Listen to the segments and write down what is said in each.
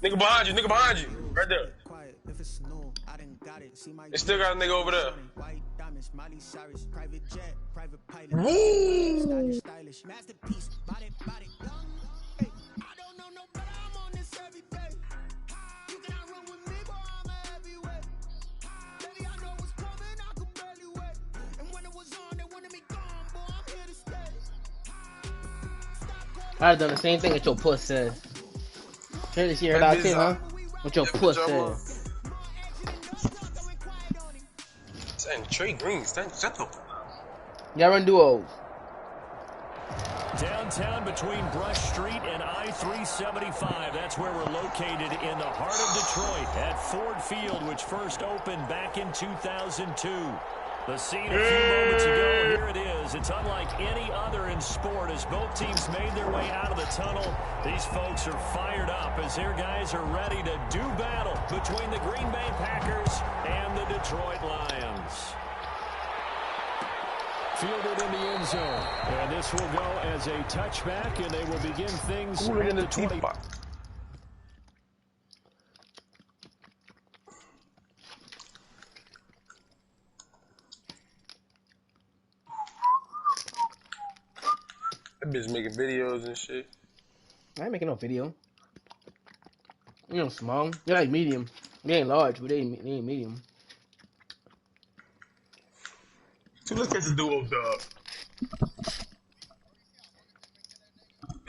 Nigga behind you, nigga behind you. Right there. It still got a nigga over there. Woo! I've done the same thing that your puss says. Try this year out too, huh? What your puss says. And Trey Green, shut the. Y'all run duos. Downtown between Brush Street and I-375. That's where we're located in the heart of Detroit at Ford Field, which first opened back in 2002. The scene a few moments ago, here it is. It's unlike any other in sport as both teams made their way out of the tunnel. These folks are fired up as their guys are ready to do battle between the Green Bay Packers and the Detroit Lions. Fielded in the end zone. And this will go as a touchback, and they will begin things at the 20. That bitch making videos and shit. I ain't making no video. You know, small. They're like medium. They ain't large, but they ain't medium. So look at the duo, dog.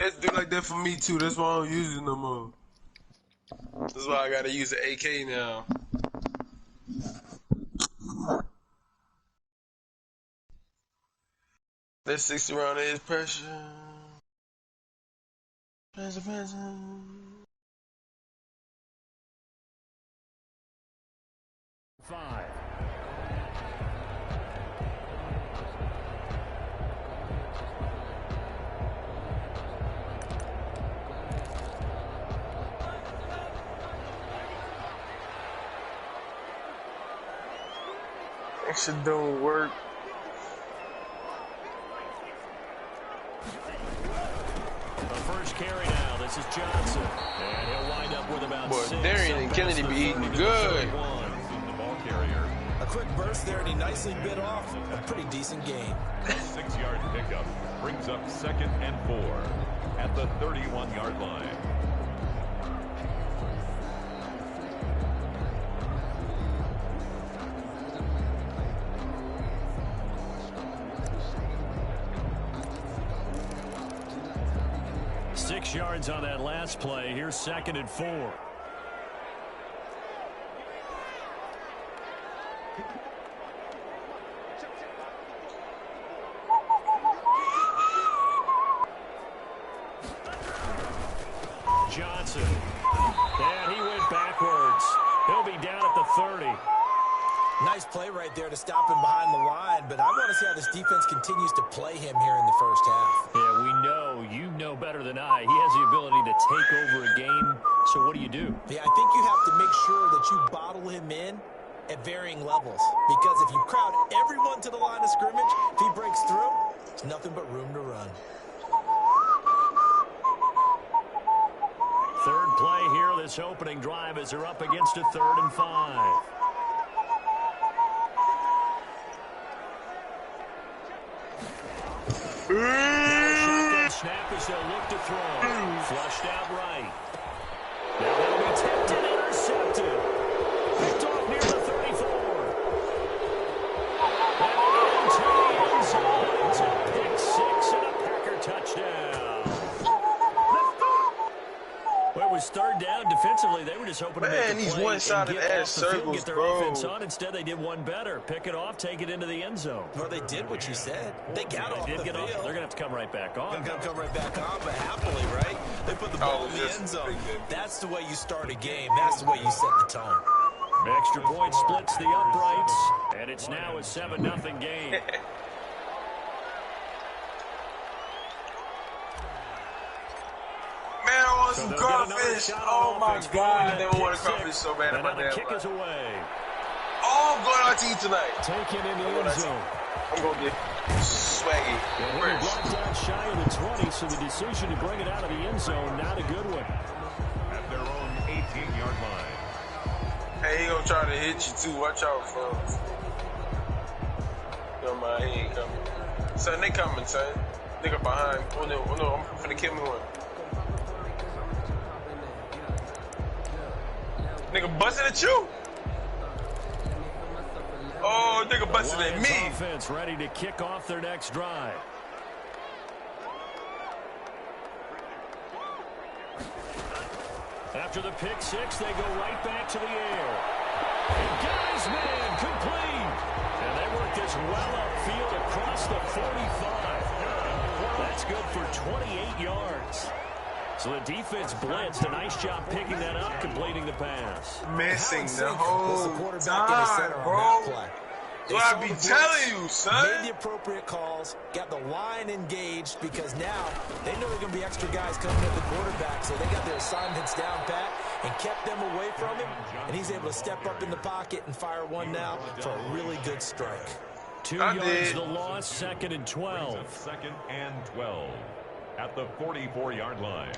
Let's do like that for me too. That's why I don't use it no more. That's why I gotta use the AK now. That 60 round is pressure. Pressure. Five. That shit don't work. First carry now. This is Johnson. And he'll wind up with about Boy, 6. Darian and Kennedy be eating good. The ball carrier. A quick burst there, and he nicely bit off a pretty decent gain. A 6-yard pickup brings up 2nd and 4 at the 31-yard line. Yards on that last play. Here's 2nd and 4. Johnson. And he went backwards. He'll be down at the 30. Nice play right there to stop him behind the line, but I want to see how this defense continues to play him here in the first half. Yeah, we know. You know better than I. He has the ability to take over a game, so what do you do? Yeah, I think you have to make sure that you bottle him in at varying levels, because if you crowd everyone to the line of scrimmage, if he breaks through, there's nothing but room to run. Third play here, this opening drive as they're up against a 3rd and 5. Shotgun snap as they'll look to throw. Flushed out right. Now that'll be tipped and intercepted. Picked off near the 34. And into the end zone. It's a pick 6 and a Packer touchdown. Well, it was 3rd down defensively. They were just hoping to make a play these one-sided ass circles, get their bro. offense on. Instead, they did one better. Pick it off, take it into the end zone. Well, they did what you said. They got off the field. They're going to have to come right back on. They're going to come right back on, but happily, right? They put the ball in the end zone. That's the way you start a game. That's the way you set the tone. Extra point splits the uprights, and it's now a 7-0 game. Man, I want some crawfish. Oh my God, I never wanted crawfish so bad in my damn life. Kick is away. Oh, I'm going out to eat tonight. Taken in the end zone. I'm going to get swaggy. He brought down shy of the 20, so the decision to bring it out of the end zone, not a good one. At their own 18-yard line. Hey, he gonna try to hit you too. Watch out, folks. Don't mind, he ain't coming. Son, they coming, son. Nigga behind. Oh no, I'm finna kill me one. Nigga busting at you. Oh, nigga busting at me. Offense ready to kick off their next drive. After the pick six, they go right back to the air. And guys, man, complete. And they work this well upfield across the 45. That's good for 28 yards. So the defense blitzed. A nice job picking that up, completing the pass. Missing the whole time, bro. That's what I be telling you, son. Made the appropriate calls, got the line engaged, because now they know there are going to be extra guys coming at the quarterback, so they got their assignments down pat and kept them away from him, and he's able to step up in the pocket and fire one now for a really good strike. 2 yards the loss, 2nd and 12. 2nd and 12 at the 44-yard line.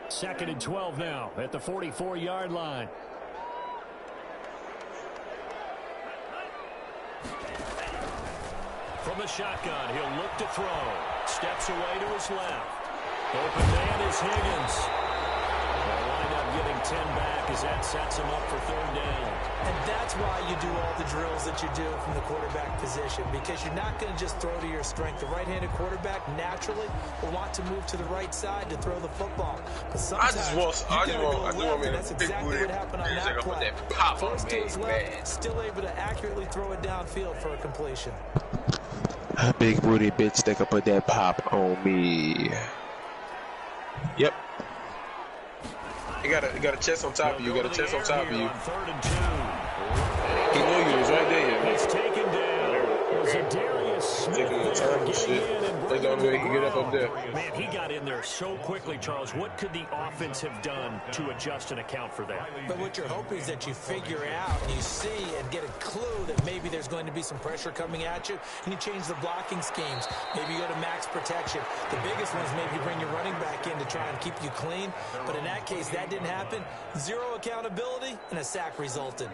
2nd and 12 now at the 44-yard line. From the shotgun, he'll look to throw. Steps away to his left. Open man is Higgins. They'll wind up getting 10 back as that sets him up for 3rd down. And that's why you do all the drills that you do from the quarterback position, because you're not going to just throw to your strength. The right-handed quarterback naturally will want to move to the right side to throw the football. But sometimes that's exactly what happened on that play. First to his left, still able to accurately throw it downfield for a completion. Big booty bitch that can put that pop on me. Yep. You got a chest on top of you. Got a chest on top of you. 3rd and 2. He knew you was right there. He's taken down. Zadarius Smith taking the time and shit. That's the only way he can get up there. Man, he got in there so quickly, Charles. What could the offense have done to adjust and account for that? But what you're hoping is that you figure out and you see and get a clue that maybe there's going to be some pressure coming at you, and you change the blocking schemes. Maybe you go to max protection. The biggest one is maybe bring your running back in to try and keep you clean. But in that case, that didn't happen. Zero accountability, and a sack resulted.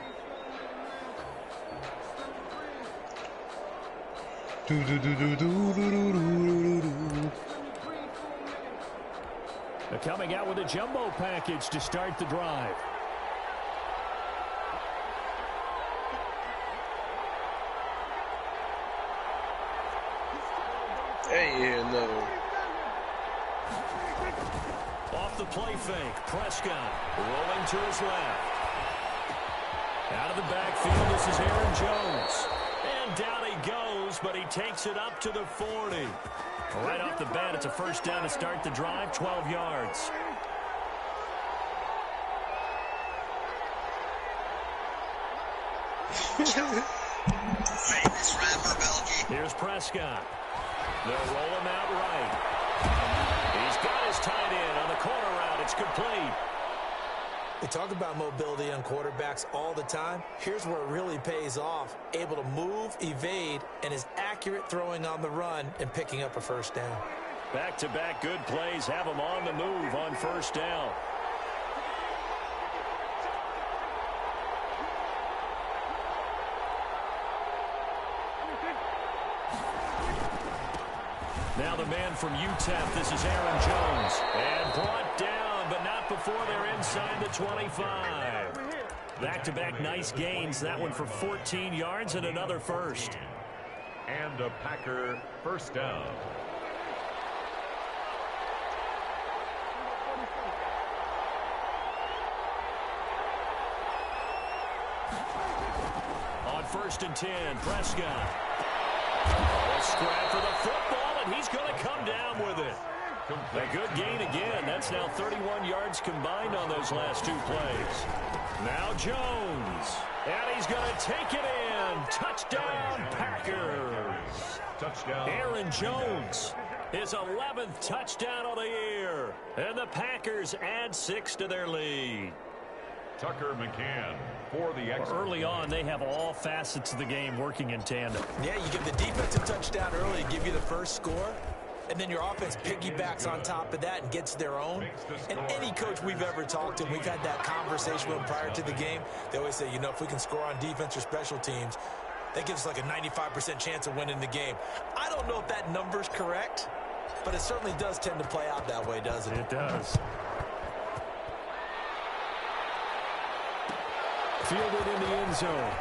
They're coming out with a jumbo package to start the drive. Hey, yeah, another one. Off the play fake, Prescott rolling to his left. Out of the backfield, this is Aaron Jones. And down he goes, but he takes it up to the 40. Right off the bat, it's a 1st down to start the drive, 12 yards. Here's Prescott. They'll roll him out right. He's got his tight end on the corner route. It's complete. We talk about mobility on quarterbacks all the time. Here's where it really pays off. Able to move, evade, and is accurate throwing on the run and picking up a 1st down. Back-to-back good plays have him on the move on 1st down. Now the man from UTEP, this is Aaron Jones. And brought down, but not before they're inside the 25. Back-to-back nice gains. That one for 14 yards and another 1st. And a Packer 1st down. On 1st and 10, Prescott. Scrap for the football, and he's going to come down with it. A good gain again. That's now 31 yards combined on those last 2 plays. Now Jones. And he's going to take it in. Touchdown, Packers. Touchdown. Aaron Jones, his 11th touchdown of the year. And the Packers add 6 to their lead. Tucker McCann for the extra. Early on, they have all facets of the game working in tandem. Yeah, you give the defensive touchdown early, give you the 1st score. and then your offense piggybacks on top of that and gets their own. And any coach we've ever talked to, we've had that conversation with them prior to the game. They always say, you know, if we can score on defense or special teams, that gives us like a 95% chance of winning the game. I don't know if that number's correct, but it certainly does tend to play out that way, doesn't it? It does. Fielded in the end zone.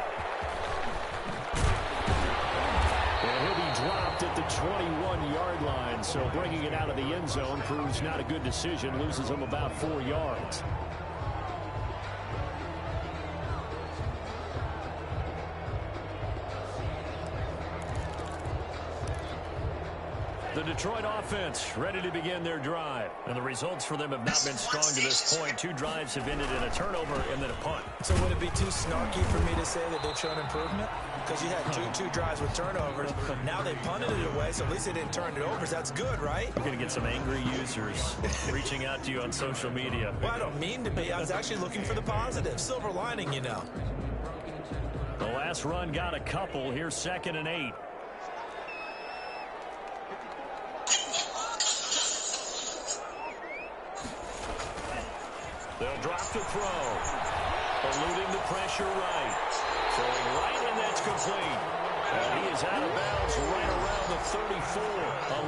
And he'll be dropped at the 21-yard line, so bringing it out of the end zone proves not a good decision, loses him about 4 yards. The Detroit offense ready to begin their drive. And the results for them have not been strong to this point. 2 drives have ended in a turnover and then a punt. So would it be too snarky for me to say that they've shown improvement? Because you had two drives with turnovers. Now they punted it away, so at least they didn't turn it over. So that's good, right? You're going to get some angry users reaching out to you on social media. Well, I don't mean to be. I was actually looking for the positive. Silver lining, you know. The last run got a couple. Here's 2nd and 8. They'll drop to throw. Eluding the pressure right. Throwing right, and that's complete. And he is out of bounds right around the 34.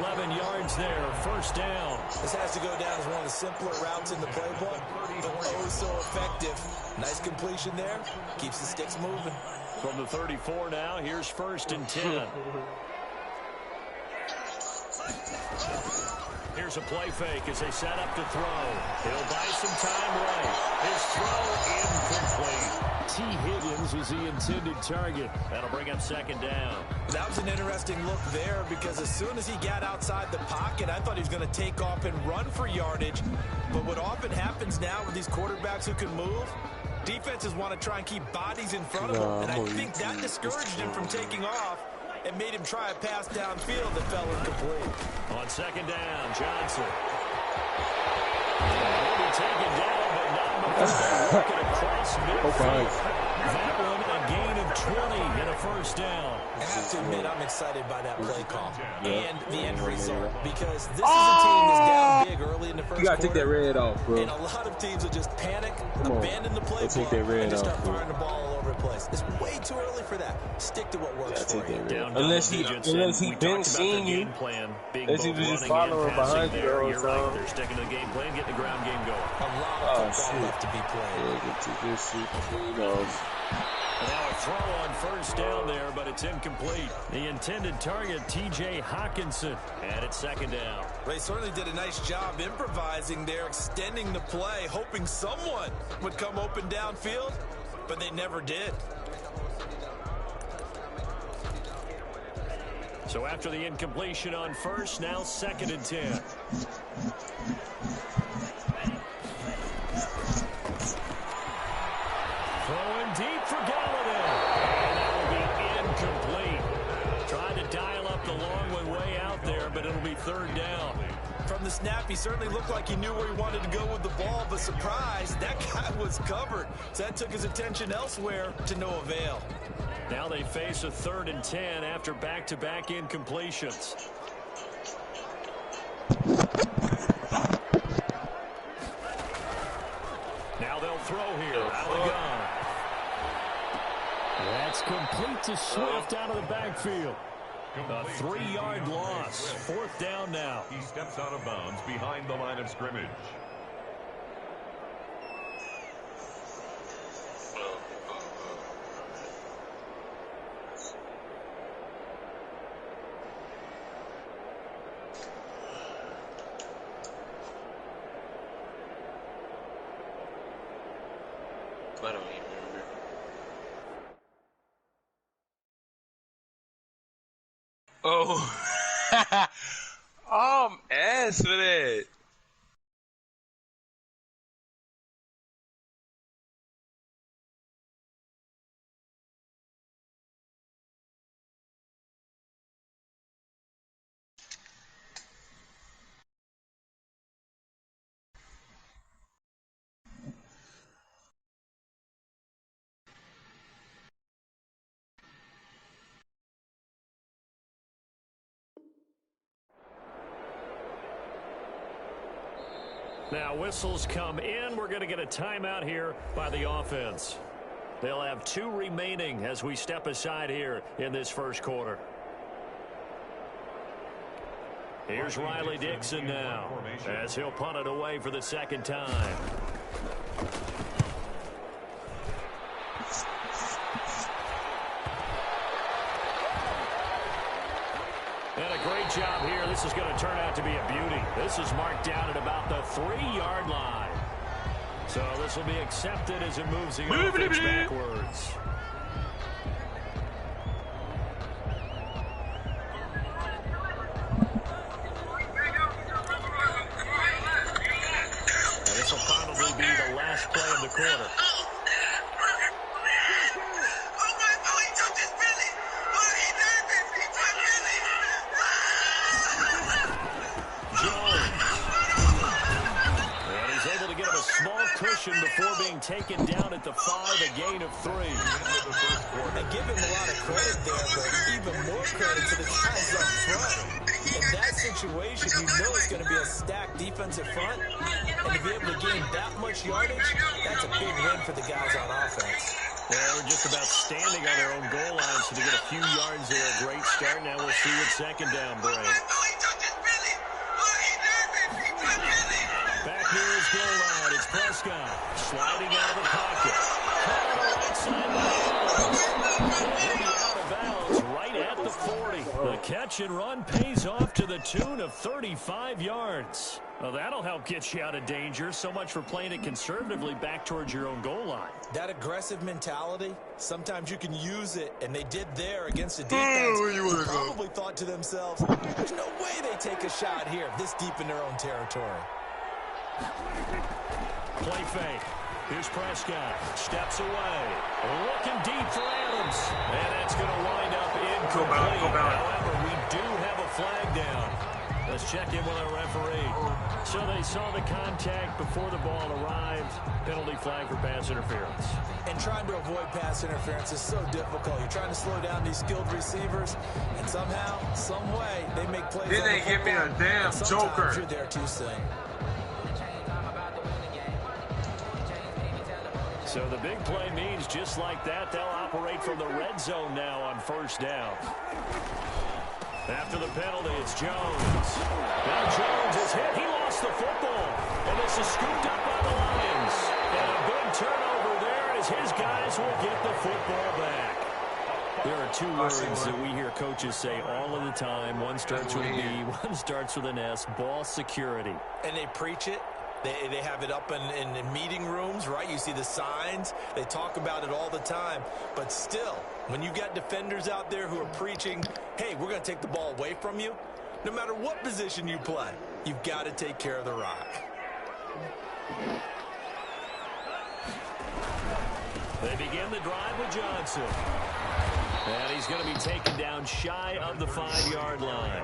11 yards there. First down. This has to go down as one of the simpler routes in the playbook, but oh so effective. Nice completion there. Keeps the sticks moving. From the 34 now, here's 1st and 10. Here's a play fake as they set up to throw. He'll buy some time right. His throw incomplete. T. Higgins was the intended target. That'll bring up 2nd down. That was an interesting look there because as soon as he got outside the pocket, I thought he was going to take off and run for yardage. But what often happens now with these quarterbacks who can move, defenses want to try and keep bodies in front of them. And I think that discouraged him from taking off and made him try a pass downfield that fell incomplete. On 2nd down, Johnson. He'll be taken down, but not before working across midfield. That one, a gain of 20 and a first down. I have to admit, I'm excited by that play call and the end result because this is a team that's down big early in the first quarter. You gotta take that red off, bro. And a lot of teams will just panic, abandon the playbook, and just start firing the ball all over the place. It's way too early for that. Stick to what works for you. Unless he been seeing you. Unless he was just following behind you or something. They're sticking to the game plan, getting the ground game going. A lot of football left to be played. Yeah, get to this shit clean off. Now a throw on first down there, but it's incomplete. The intended target, T.J. Hawkinson, and it's 2nd down. They certainly did a nice job improvising there, extending the play, hoping someone would come open downfield, but they never did. So after the incompletion on first, now 2nd and 10. Throwing deep for Galladay. And that will be incomplete. Trying to dial up the long one way out there, but it'll be 3rd down. From the snap, he certainly looked like he knew where he wanted to go with the ball, but surprise, that guy was covered. So that took his attention elsewhere to no avail. Now they face a 3rd and 10 after back-to-back incompletions. Now they'll throw here. Out of gun. That's complete to Swift out of the backfield. A 3-yard loss. 4th down now. He steps out of bounds behind the line of scrimmage. I don't even remember. Oh, I'm ass for that. Now whistles come in. We're going to get a timeout here by the offense. They'll have 2 remaining as we step aside here in this first quarter. Here's Riley Dixon now as he'll punt it away for the second time. And a great job here. This is going to turn out to be a beauty. This is marked down at about the 3-yard line. So this will be accepted as it moves the offense backwards. And this will probably be the last play of the quarter. Before being taken down at the 5, a gain of 3. I give him a lot of credit there, but even more credit to the guys up front. In that situation, you know it's going to be a stacked defensive front, and to be able to gain that much yardage, that's a big win for the guys on offense. They're just about standing on their own goal line, so to get a few yards there, a great start. Now we'll see what second down brings. Back near his goal line, it's Prescott sliding out of the pocket. Caught on the right side by He'll be out of bounds right at the 40. The catch and run pays off to the tune of 35 yards. Well, that'll help get you out of danger. So much for playing it conservatively back towards your own goal line. That aggressive mentality, sometimes you can use it, and they did there against the defense. They probably thought to themselves, there's no way they take a shot here this deep in their own territory. Play fake. Here's Prescott. Steps away. Looking deep for Adams. And that's going to wind up incomplete. However, we do have a flag down. Let's check in with our referee. So they saw the contact before the ball arrived. Penalty flag for pass interference. And trying to avoid pass interference is so difficult. You're trying to slow down these skilled receivers, and somehow, some way, they make plays. Then they give me a damn joker. You're there too soon. So the big play means just like that, they'll operate from the red zone now on first down. After the penalty, it's Jones. Now Jones is hit. He lost the football. And this is scooped up by the Lions. And a big turnover there as his guys will get the football back. There are 2 words that we hear coaches say all of the time. One starts with a B, one starts with an S. Ball security. And they preach it. They have it up in meeting rooms, right? You see the signs. They talk about it all the time. But still, when you got defenders out there who are preaching, hey, we're going to take the ball away from you, no matter what position you play, you've got to take care of the rock. They begin the drive with Johnson. And he's going to be taken down shy of the 5-yard line.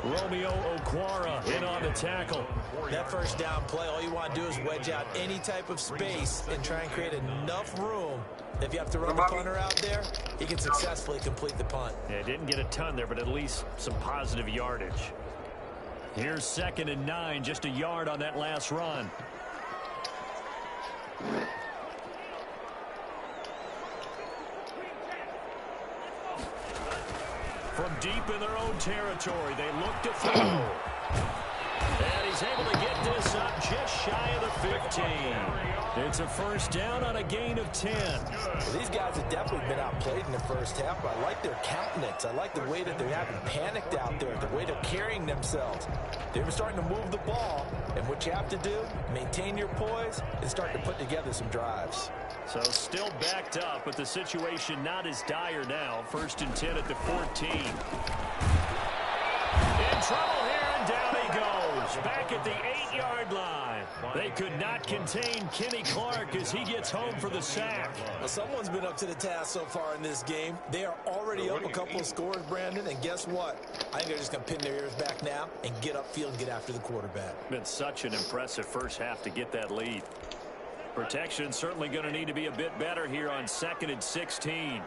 Romeo Okwara in on the tackle. That first down play, all you want to do is wedge out any type of space and try and create enough room. If you have to run the punter out there, he can successfully complete the punt. Yeah, didn't get a ton there, but at least some positive yardage. Here's 2nd and 9, just a yard on that last run. From deep in their own territory, they look to throw. And he's able to get this up just shy of the 15. It's a first down on a gain of 10. Well, these guys have definitely been outplayed in the first half, but I like their countenance. I like the way that they haven't panicked out there, the way they're carrying themselves. They're starting to move the ball, and what you have to do, maintain your poise and start to put together some drives. So still backed up, but the situation not as dire now. 1st and 10 at the 14. In trouble here, and down he goes. Back at the 8-yard line. They could not contain Kenny Clark as he gets home for the sack. Well, someone's been up to the task so far in this game. They are already up a couple of scores, Brandon, and guess what? I think they're just going to pin their ears back now and get upfield and get after the quarterback. Been such an impressive first half to get that lead. Protection certainly going to need to be a bit better here on 2nd and 16.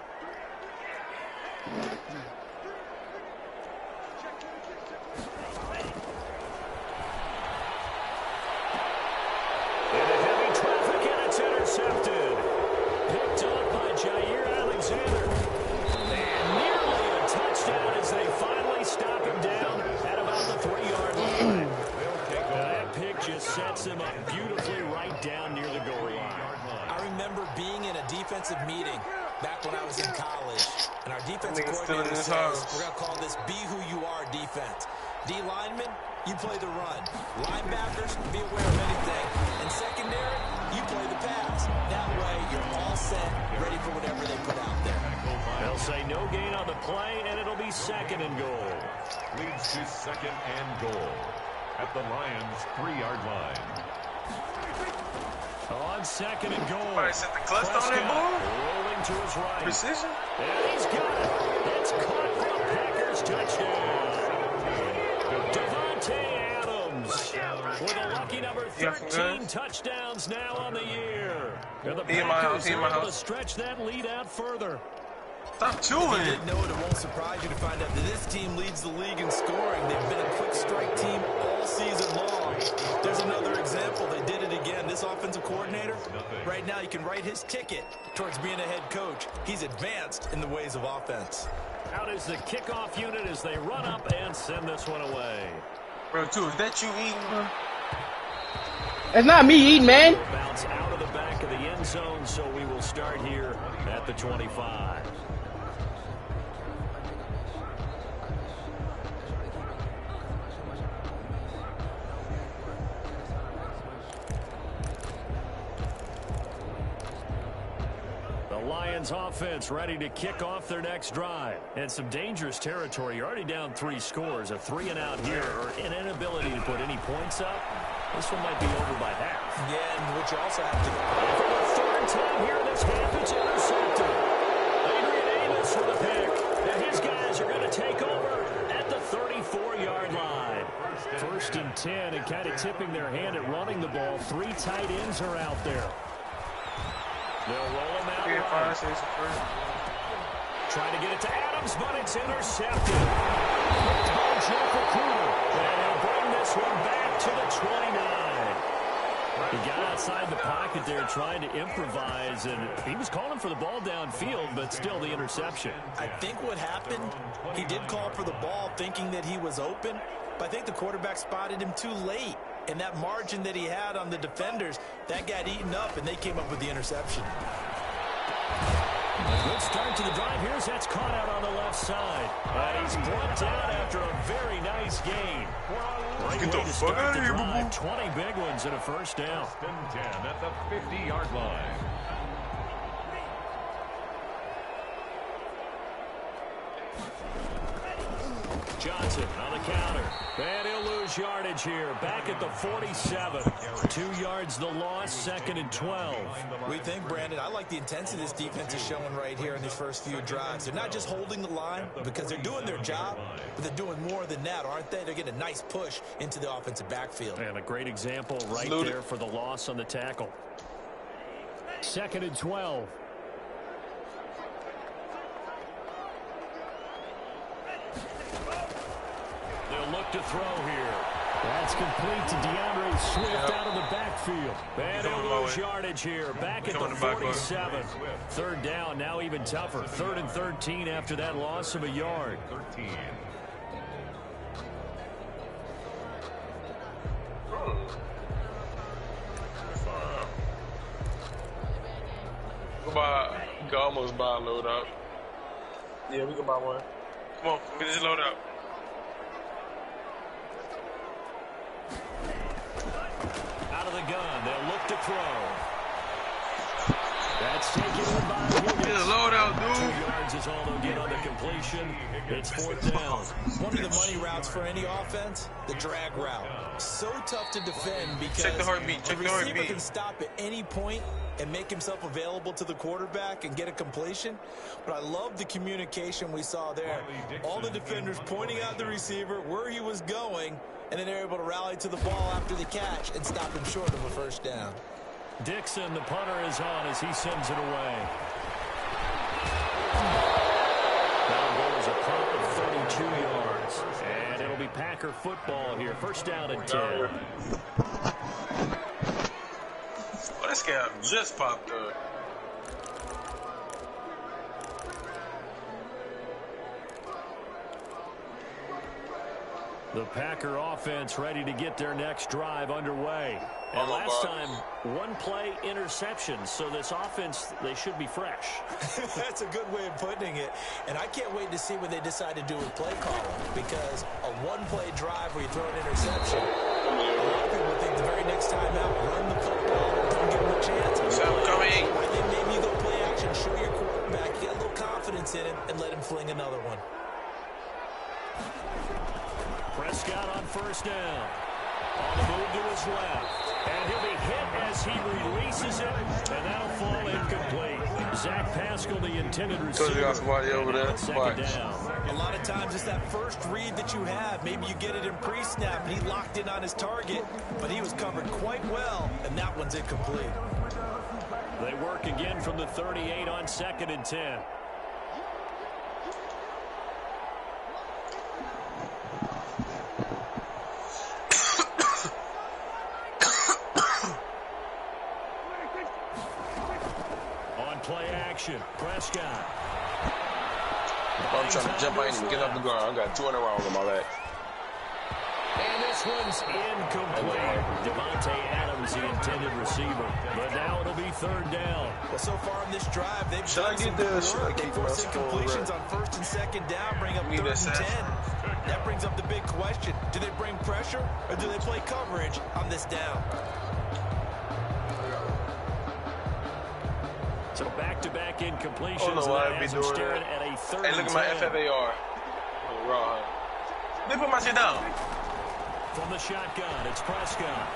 back when I was in college, and our defensive coordinator says, we're going to call this be who you are defense. D linemen, you play the run. Linebackers, be aware of anything. And secondary, you play the pass. That way, you're all set, ready for whatever they put out there. They'll say no gain on the play, and it'll be second and goal. Leads to second and goal at the Lions' 3-yard line. On second and goal. Somebody set the clutch on that ball. Rolling to his right. Precision. And he's got it. It's caught for a Packers touchdown. Devontae Adams with a lucky number 13 touchdowns now on the year. And the Packers are able to stretch that lead out further. Stop chewing. If you didn't know it, it won't surprise you to find out that this team leads the league in scoring. They've been a quick strike team all season long. There's another example. They did it again. This offensive coordinator, right now you can write his ticket towards being a head coach. He's advanced in the ways of offense. Out is the kickoff unit as they run up and send this one away. Bro, too, is that you eating, bro? It's not me eating, man. Bounce out of the back of the end zone, so we will start here at the 25. Lions offense ready to kick off their next drive. And some dangerous territory. You're already down 3 scores. A 3-and-out here or an inability to put any points up. This one might be over by half. Yeah, and what you also have to... For the third time here in this half, it's intercepted. Adrian Amos with a pick. And his guys are going to take over at the 34-yard line. 1st and 10, and kind of tipping their hand at running the ball. 3 tight ends are out there. They'll roll him out right. Trying to get it to Adams, but it's intercepted. And he'll bring this one back to the 29. He got outside the pocket there trying to improvise, and he was calling for the ball downfield, but still the interception. I think what happened, he did call for the ball thinking that he was open, but I think the quarterback spotted him too late. And that margin that he had on the defenders, that got eaten up, and they came up with the interception. A good start to the drive. Here's that's caught out on the left side. And he's brought down after a very nice gain. Great way to start the drive. 20 big ones and a first down. 10 at the 50-yard line. Johnson on the counter. And he'll lose yardage here. Back at the 47. 2 yards the loss, 2nd and 12. We think, Brandon, I like the intensity this defense is showing right here in these first few drives. They're not just holding the line because they're doing their job, but they're doing more than that, aren't they? They're getting a nice push into the offensive backfield. And a great example right there for the loss on the tackle. 2nd and 12. They'll look to throw here. That's complete to DeAndre Swift out of the backfield. And he'll lose yardage here. Back at the 47. 3rd down, now even tougher. 3rd and 13 after that loss of a yard. 13. We can almost buy a load up. Yeah, we can buy one. Come on, get this load up. Out of the gun, they'll look to throw. That's taken in by Higgins. Get a load out, dude. 2 yards is all they'll get on the completion. It's 4th down. One of the money routes for any offense, the drag route. So tough to defend because check the heartbeat. Check the heartbeat. Receiver can stop at any point and make himself available to the quarterback and get a completion. But I love the communication we saw there. All the defenders pointing out the receiver, where he was going, and then they're able to rally to the ball after the catch and stop him short of a first down. Dixon, the punter, is on as he sends it away. Now goes a punt of 32 yards. And it'll be Packer football here. 1st down and 10. Oh, this guy just popped up. The Packer offense ready to get their next drive underway. And last time, one play interception. So this offense, they should be fresh. That's a good way of putting it. And I can't wait to see what they decide to do with play calling. Because a one-play drive where you throw an interception, a lot of people think the very next time out, run the football, don't give them a chance. I think maybe you go play action, show your quarterback, get a little confidence in him, and let him fling another one. Prescott on first down. On the move to his left. And he'll be hit as he releases it. And that'll fall incomplete. Zach Pascal, the intended receiver. Second down. A lot of times it's that first read that you have. Maybe you get it in pre-snap, and he locked in on his target. But he was covered quite well, and that one's incomplete. They work again from the 38 on 2nd and 10. Prescott. I'm trying to jump. I ain't even get off the ground. I got 200 rounds on my leg. And this one's incomplete. Devontae Adams, the intended receiver. But now it'll be 3rd down. Well, so far in this drive, they've done some good work. They force incompletions on 1st and 2nd down, bring up 3rd and 10. That brings up the big question. Do they bring pressure, or do they play coverage on this down? So back-to-back incompletions. Has him staring at a 3rd Hey, look at my FFAR. They put my shit down. From the shotgun, it's Prescott.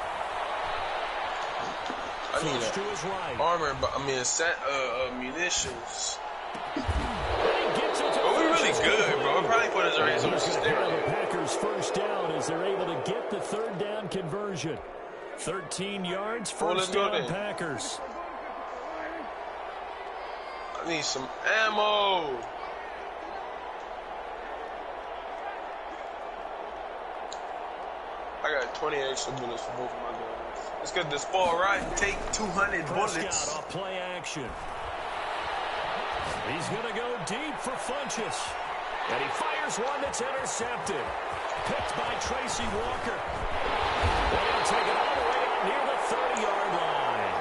I need to his right. Armor, but I mean, set munitions. But we're really good, bro. We're probably put us already some the Packers first down as they're able to get the 3rd down conversion. 13 yards, first down Packers. I need some ammo. I got 20 extra bullets for both of my guns. Let's get this ball right and take 200 bullets. Prescott off play action. He's going to go deep for Funchess. And he fires one that's intercepted. Picked by Tracy Walker. They're going to take it all the way out near the 30-yard line.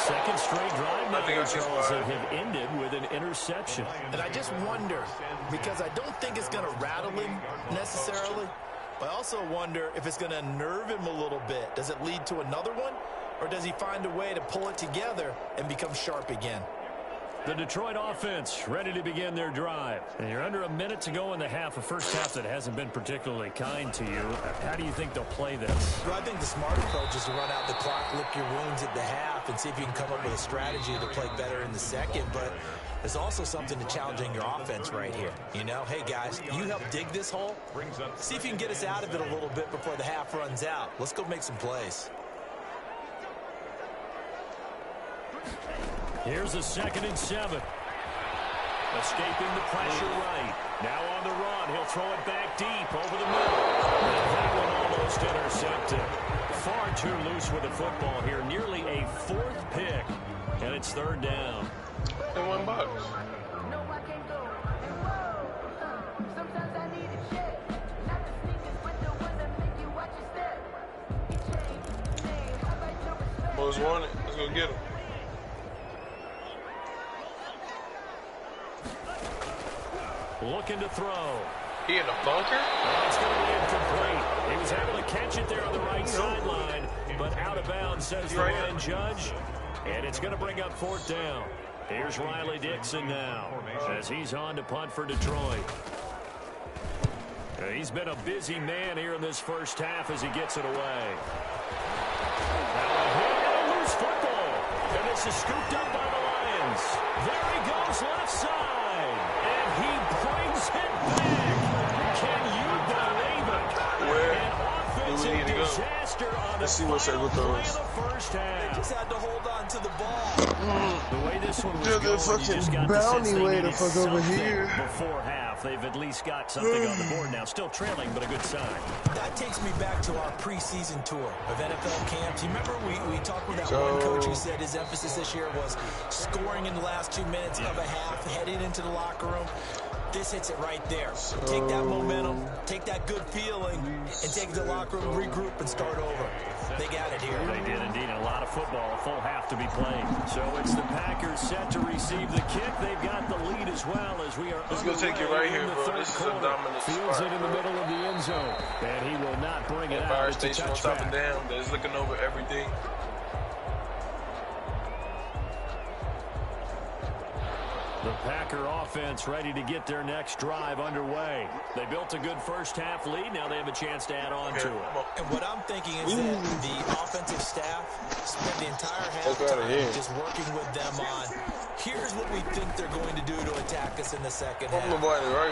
Second straight drive now, Charles, that have ended with an interception. And I just wonder, because I don't think it's going to rattle him necessarily, but I also wonder if it's going to nerve him a little bit. Does it lead to another one, or does he find a way to pull it together and become sharp again? The Detroit offense ready to begin their drive. And you're under a minute to go in the half, a first half that hasn't been particularly kind to you. How do you think they'll play this? Well, I think the smart approach is to run out the clock, lick your wounds at the half, and see if you can come up with a strategy to play better in the second. But there's also something to challenging your offense right here. You know, hey, guys, you help dig this hole. See if you can get us out of it a little bit before the half runs out. Let's go make some plays. Here's a 2nd and 7. Escaping the pressure right. Now on the run. He'll throw it back deep over the middle. That one almost intercepted. Far too loose with the football here. Nearly a 4th pick. And it's 3rd down. And $1. Boys want it. Let's go get him. Looking to throw. He in the bunker? It's going to be incomplete. He was able to catch it there on the right sideline, but out of bounds, says the line judge. And it's going to bring up 4th down. Here's Riley Dixon now as he's on to punt for Detroit. He's been a busy man here in this first half as he gets it away. Now a loose football. And this is scooped up by the Lions. There he goes left side. And he brings it back. Can you believe it? Where An do we need to go? disaster on Let's see what circle throws. They just had to hold on to the ball. The way this one was going, the fucking bounty way to fuck over here. Before half, they've at least got something on the board now. Still trailing, but a good sign. That takes me back to our preseason tour of NFL camps. You remember we talked with that one coach who said his emphasis this year was scoring in the last 2 minutes of a half, heading into the locker room. This hits it right there. Take that momentum, take that good feeling, and take it to the locker room, regroup, and start over. They got it here. They did indeed. A lot of football, a full half to be played. So it's the Packers set to receive the kick. They've got the lead as well as we are. Let's go take it right here, bro. This is a dominant Fields spot, it in the middle of the end zone, and he will not bring it out. It's a Station on top of down. That's looking over everything. The Packer offense ready to get their next drive underway. They built a good first half lead. Now they have a chance to add on to it. And what I'm thinking is that the offensive staff spent the entire halftime just working with them on, here's what we think they're going to do to attack us in the second half.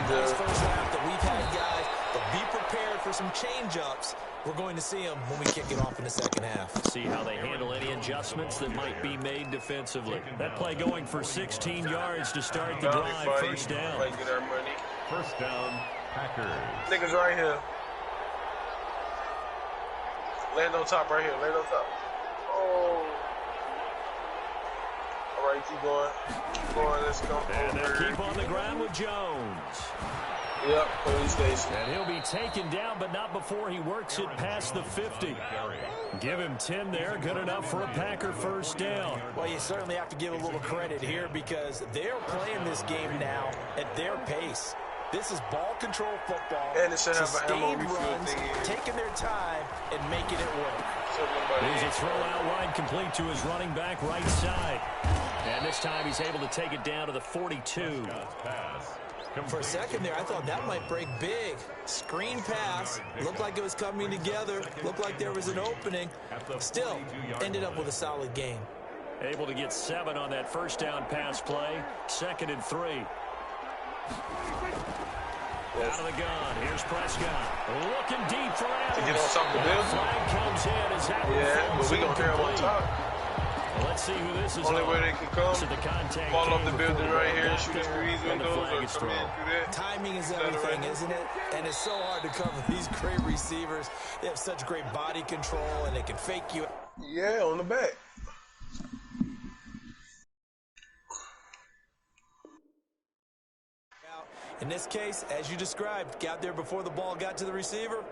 This first half that we've had, guys, but be prepared for some change-ups. We're going to see them when we kick it off in the second half. See how they handle any adjustments that might be made defensively. That play going for 16 yards to start the drive. First down. Get our money. First down, Packers. Niggas right here. Land on top right here. Land on top. Oh. All right, keep going. Keep going. Let's go. And they'll keep on the ground with Jones. Yep, police station. And he'll be taken down, but not before he works it past the 50. Give him 10 there. Good enough for a Packer first down. Well, you certainly have to give a little credit here because they're playing this game now at their pace. This is ball control football. And it should have an ammo refill runs, thing. taking their time and making it work. Here's a throw out wide, complete to his running back right side. And this time he's able to take it down to the 42. For a second there, I thought that might break big. Screen pass. Looked like it was coming together. Looked like there was an opening. Still, ended up with a solid game. Able to get 7 on that first down pass play. 2nd and 3. Out of the gun. Here's Prescott. Looking deep for Adams. To get on top of the building. Flag comes in. Is that but we going to hear him on top. Let's see who this is. Only way they can come, so the contact fall off the building right here, shoot us through these windows, or come in through that. Timing is everything, isn't it? And it's so hard to cover these great receivers. They have such great body control, and they can fake you. Yeah, on the back. In this case, as you described, got there before the ball got to the receiver.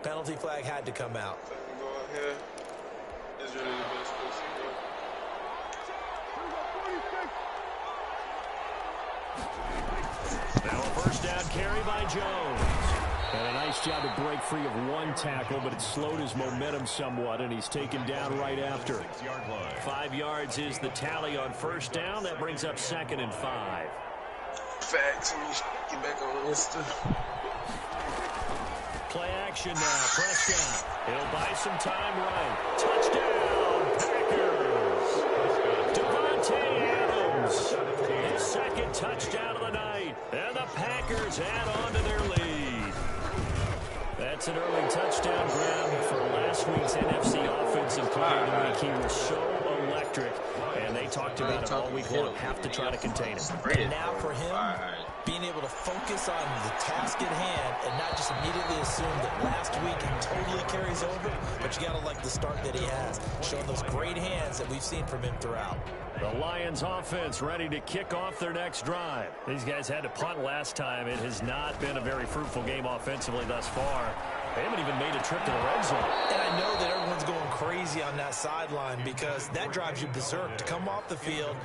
Penalty flag had to come out. So we go here. It's really the best place to go. Now a first down carry by Jones. And a nice job to break free of one tackle, but it slowed his momentum somewhat, and he's taken down right after. 5 yards is the tally on first down. That brings up 2nd and 5. Facts. Get back on Insta. Play action now. Prescott. He'll buy some time right. Touchdown, Packers. Devontae Adams. His 2nd touchdown of the night. And the Packers add on to their lead. That's an early touchdown grab for last week's NFC Offensive Player of the Week. He was so electric, and they talked about it all week long. Have to try to contain him. And now for him, being able to focus on the task at hand and not just immediately assume that last week he totally carries over, but you got to like the start that he has, showing those great hands that we've seen from him throughout. The Lions offense ready to kick off their next drive. These guys had to punt last time. It has not been a very fruitful game offensively thus far. They haven't even made a trip to the red zone. And I know that everyone's going crazy on that sideline because that drives you berserk to come off the field,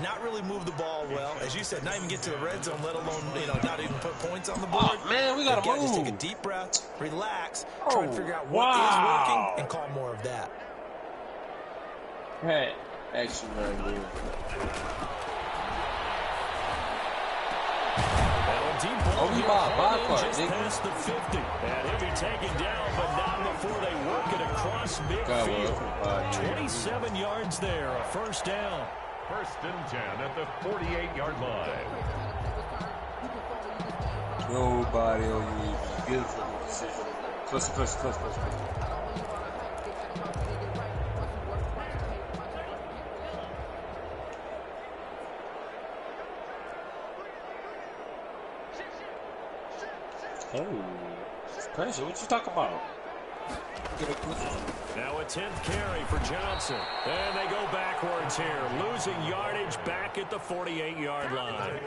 not really move the ball well. As you said, not even get to the red zone, let alone, not even put points on the board. Oh, man, we got to move. Just take a deep breath, relax, try to figure out what is working, and call more of that. Hey, action right here. Oh, we just past the 50. And he'll be taken down, but not before they work it across midfield. 27 yards there, a first down. 1st and 10 at the 48-yard line. Nobody on you. Beautiful decision. Close. Oh, it's pressure. What you talking about? Now a 10th carry for Johnson. And they go backwards here, losing yardage back at the 48-yard line.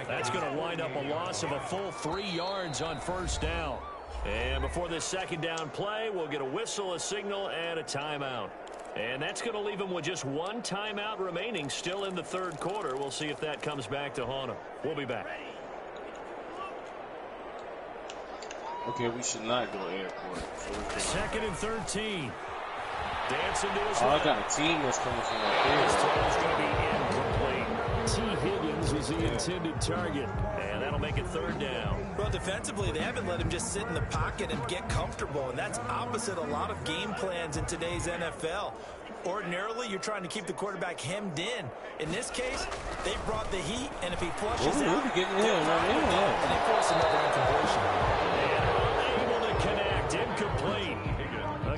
That's going to wind up a loss of a full 3 yards on first down. And before this second down play, we'll get a whistle, a signal, and a timeout. And that's going to leave them with just 1 timeout remaining still in the third quarter. We'll see if that comes back to haunt them. We'll be back. Okay, we should not go airport. So 2nd and 13. Dancing to his I got a team that's coming from up there. This time is going to be incomplete. T. Higgins was the intended target. And that'll make it 3rd down. Well, defensively, they haven't let him just sit in the pocket and get comfortable, and that's opposite a lot of game plans in today's NFL. Ordinarily, you're trying to keep the quarterback hemmed in. In this case, they brought the heat, and if he flushes out, and they force another incompletion. And unable to connect, incomplete.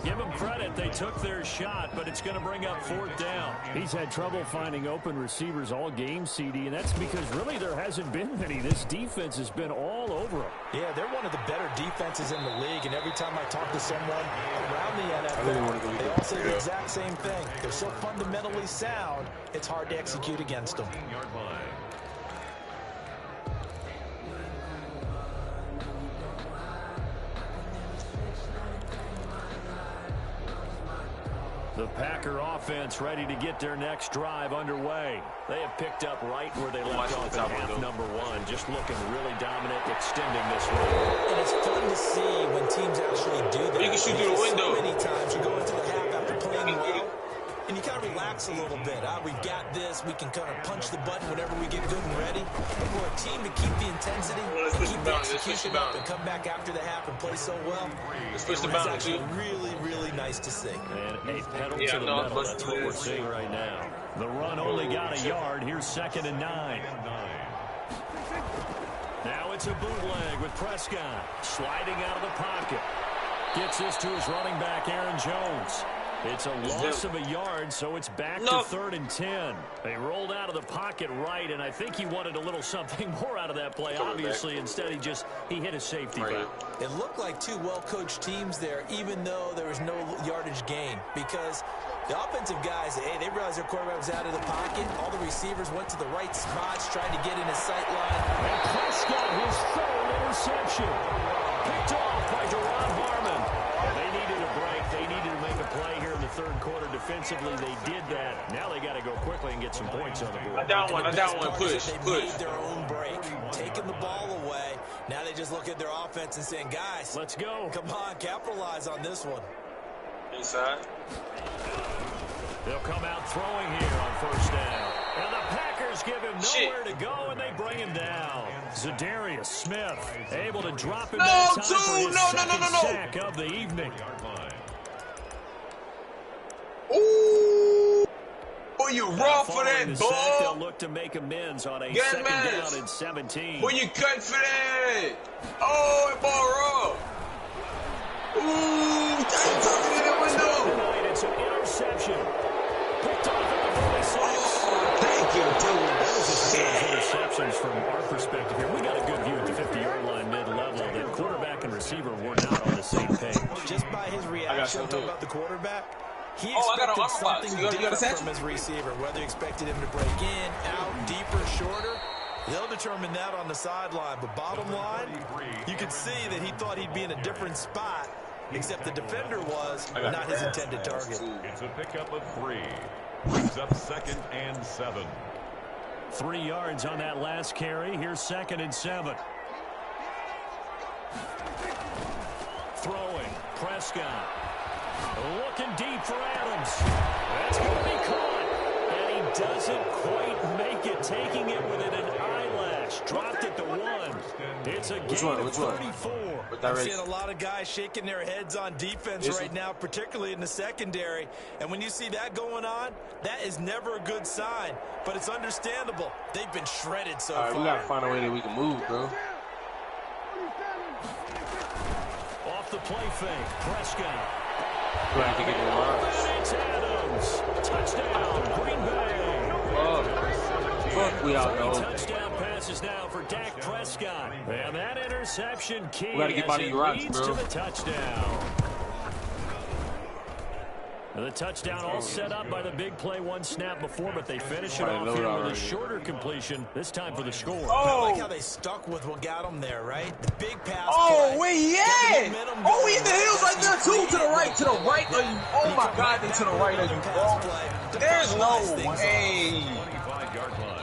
Give them credit, they took their shot, but it's going to bring up 4th down. He's had trouble finding open receivers all game, CD, and that's because really there hasn't been many. This defense has been all over them. Yeah, they're one of the better defenses in the league, and every time I talk to someone around the NFL, they all say the exact same thing. They're so fundamentally sound, it's hard to execute against them. The Packer offense ready to get their next drive underway. They have picked up right where they left off at half number 1, just looking really dominant, extending this lead. And it's fun to see when teams actually do that. You can shoot through the window. So many times you go into the half after playing well, and you kind of relax a little bit. We've got this. We can kind of punch the button whenever we get good and ready. But for a team to keep the intensity, keep the execution up, and come back after the half and play so well, it's actually really, really nice to see. And a pedal to the metal. That's what we're seeing right now. The run only got a yard. Here's 2nd and 9. Now it's a bootleg with Prescott sliding out of the pocket. Gets this to his running back, Aaron Jones. It's a loss of a yard, so it's back to 3rd and 10. They rolled out of the pocket right, and I think he wanted a little something more out of that play, obviously. Instead, he hit a safety route. It looked like 2 well-coached teams there, even though there was no yardage gain, because the offensive guys, hey, they realized their quarterback was out of the pocket. All the receivers went to the right spots, tried to get in his sight line. And Prescott, his 3rd interception. Picked off by Deron Harmon. They needed a break. They needed to make a play here in the 3rd quarter. Defensively, they did that. Now they got to go quickly and get some points on the board. I down one. Push. They made their own break, taking the ball away. Now they just look at their offense and saying, guys, let's go. Come on, capitalize on this one. Inside. They'll come out throwing here on 1st down. And the Packers give him nowhere to go, and they bring him down. Zadarius Smith able to drop him that time for his second sack of the evening. Ooh! Boy, you raw for that ball. They'll look to make amends on a 2nd down and 17. Boy, you cut for that. Oh, that ball raw. Ooh, I'm talking in the window. It's an interception. Picked off at the 46. Oh, thank you, dude. Interceptions from our perspective here. We got a good view at the 50-yard line mid-level. The quarterback and receiver were not on the same page. Just by his reaction about the quarterback, he expected something different from his receiver. Whether he expected him to break in, out, deeper, shorter, they'll determine that on the sideline. But bottom line, you could see that he thought he'd be in a different spot, except the defender was not his intended target. It's a pickup of 3. Brings up 2nd and 7. 3 yards on that last carry. Here's 2nd and 7. Throwing. Prescott. Looking deep for Adams. That's going to be caught. And he doesn't quite make it. Taking it within an eyelash. Dropped it to 1. It's a gain of 34. I'm seeing a lot of guys shaking their heads on defense right now, particularly in the secondary. And when you see that going on, that is never a good sign. But it's understandable. They've been shredded so far. We got to find a way that we can move, bro. Off the play fake. Prescott. It's Adams. Touchdown, Green Bay. Fuck, we out though. Touchdown passes now for Dak Prescott. And that interception key we gotta get as it leads to the touchdown. The touchdown all set up by the big play one snap before, but they finish it off here with a shorter completion, this time for the score. I like how they stuck with what got them there, right? The big pass. Oh, where he at? Oh, he in the hills right there, too. To the right, to the right. Oh, my God, they to the right of you, bro. There's no way.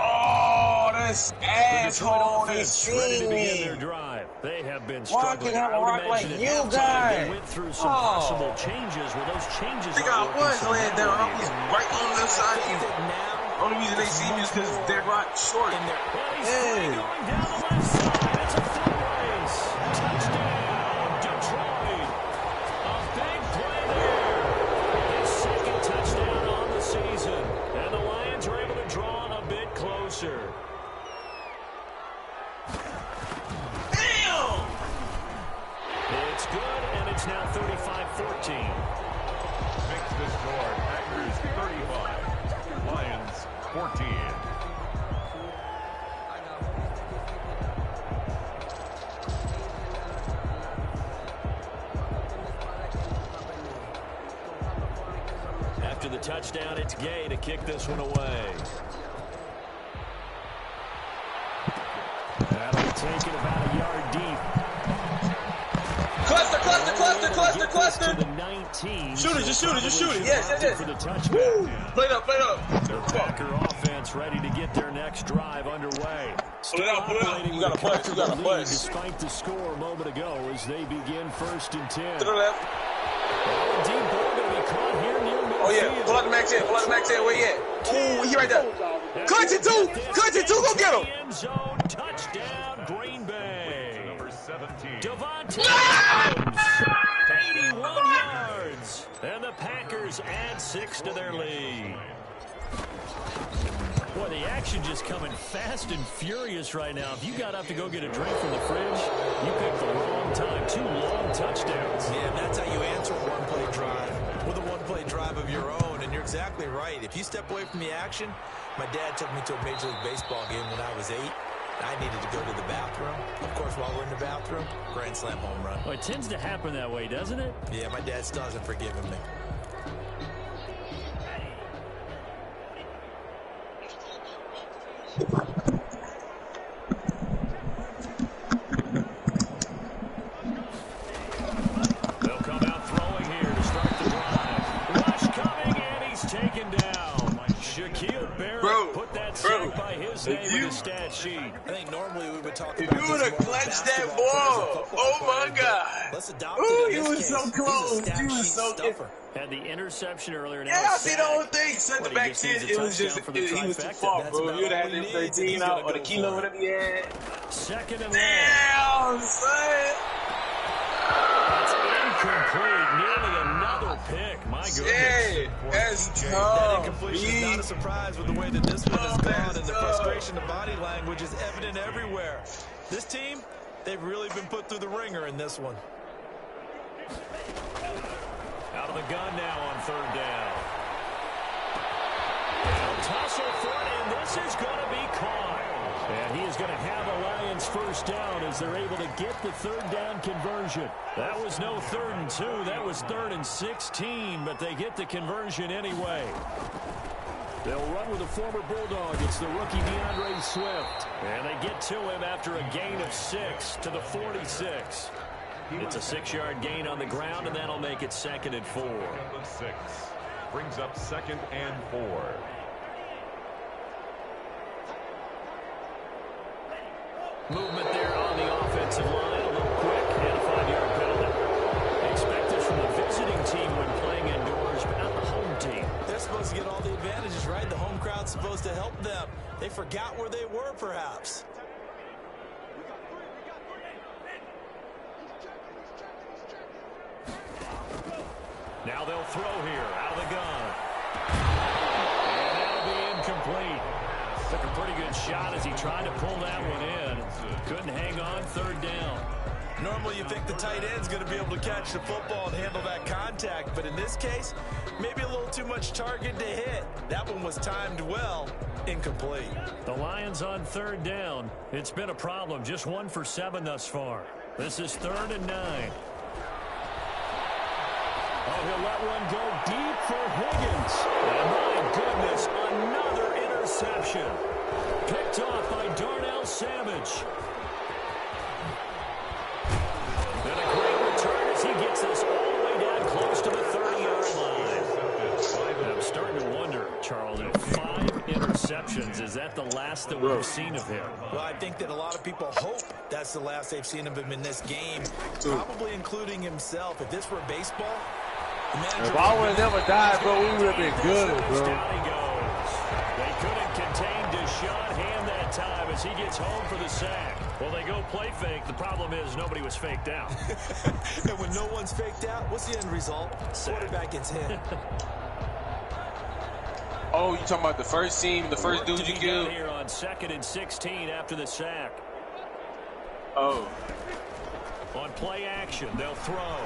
Oh, this asshole, this team. They have been Why can't I rock like you guys? They went through some possible changes. Well, those changes I think I was laying down. I was right on the left side of you. Only reason they see me is because they're right short. Going down the left side. It's a foot race. Touchdown, Detroit. A big play there. His second touchdown on the season. And the Lions are able to draw a bit closer. It's good, and it's now 35-14. Makes the score. Packers 35. Lions 14. After the touchdown, it's Gay to kick this one away. That'll be taken about a yard deep. Cluster. To the 19. Shoot it, just shoot it. Yes. For the touchdown. Play it up. Their Packer offense ready to get their next drive underway. Pull it out. You got a bunch. Despite the score a moment ago as they begin 1st and 10. To the left. Deep ball going to be caught here near midfield. Oh, yeah. Pull out the max 10. Where he at? Ooh, he right there. Clutch it, too. Go get him. End zone touchdown, Green Bay. Number 17. Devontae Adams, 81 yards. And the Packers add 6 to their lead. Boy, the action just coming fast and furious right now. If you got up to go get a drink from the fridge, you picked the wrong time. 2 long touchdowns. Yeah, and that's how you answer a one-play drive, with a one-play drive of your own. And you're exactly right. If you step away from the action, my dad took me to a Major League Baseball game when I was 8. I needed to go to the bathroom. Of course, while we're in the bathroom, grand slam home run. Well, it tends to happen that way, doesn't it? Yeah, my dad still hasn't forgiven me. They'll come out throwing here to start the drive. Rush coming, and he's taken down. Shaquille Barrett put that sack by his name in the stat sheet. I think normally we would talk If about you would have clutched that ball, oh my God. Let's adopt Ooh, it he in this was case. so close. He's a He was stat so sheet stuffer. Had the interception earlier. Now Yeah, I see the whole thing. Set the What, he back just 10. needs a It was just, touchdown for the he was too trifecta. far, That's bro. about You'd have all had he them needs, 13 and out he's or the gonna kilo, go whatever he had. 2nd and 1. Damn, son. That's incomplete. Nearly another pick. My goodness. Yeah, that's That tough. incompletion is not a surprise with the way that this one has gone, and the frustration of body language is evident everywhere. This team, they've really been put through the ringer in this one. Out of the gun now on 3rd down. They'll tussle for it, and this is going to be caught. And he is going to have the Lions 1st down as they're able to get the 3rd down conversion. That was no 3rd and 2. That was 3rd and 16, but they get the conversion anyway. They'll run with a former Bulldog. It's the rookie DeAndre Swift. And they get to him after a gain of 6 to the 46. It's a 6-yard gain on the ground, and that'll make it 2nd and 4. Number 6 brings up 2nd and 4. Movement there on the offensive line, a little quick, and a 5-yard penalty. Expected from the visiting team when playing indoors, but not the home team. They're supposed to get all the advantages, right? The home crowd's supposed to help them. They forgot where they were, perhaps. Now they'll throw here, out of the gun. And that'll be incomplete. Took a pretty good shot as he tried to pull that one in. Couldn't hang on, 3rd down. Normally you think the tight end's going to be able to catch the football and handle that contact, but in this case, maybe a little too much target to hit. That one was timed well, incomplete. The Lions on 3rd down. It's been a problem, just 1 for 7 thus far. This is 3rd and 9. Oh, he'll let one go deep for Higgins. And my goodness, another interception. Picked off by Darnell Savage. And a great return as he gets this all the way down close to the 30-yard line. And I'm starting to wonder, Charles, if 5 interceptions, is that the last that we've seen of him? Well, I think that a lot of people hope that's the last they've seen of him in this game, probably including himself. If this were baseball, if I would have never died, bro, we would have been good, bro. Down he goes. They couldn't contain Deshaun Ham that time as he gets home for the sack. Well, they go play fake. The problem is nobody was faked out. And when no one's faked out, what's the end result? Quarterback gets hit. Oh, you talking about the first team, the first dude you killed? Here on 2nd and 16 after the sack. Oh. On play action, they'll throw.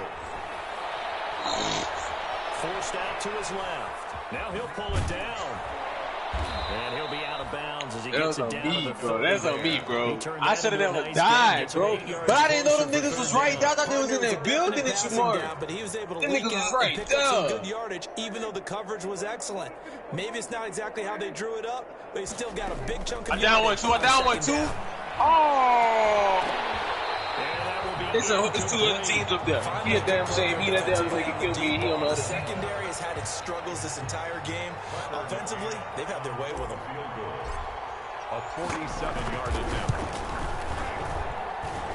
Forced out to his left. Now he'll pull it down. And he'll be out of bounds as he gets it down to the 30. That's on me, bro. I should have never died, bro. But I didn't know them niggas was right there. I thought they was in that building that you marked. But he was able to them niggas was right pick up some good yardage, even though the coverage was excellent. Maybe it's not exactly how they drew it up, but he still got a big chunk of I down one, two. Oh! It's two other teams up there. He a damn shame. He that damn like he killed me. He on the other. Secondary has had its struggles this entire game. Offensively, they've had their way with him. A 47-yard attempt.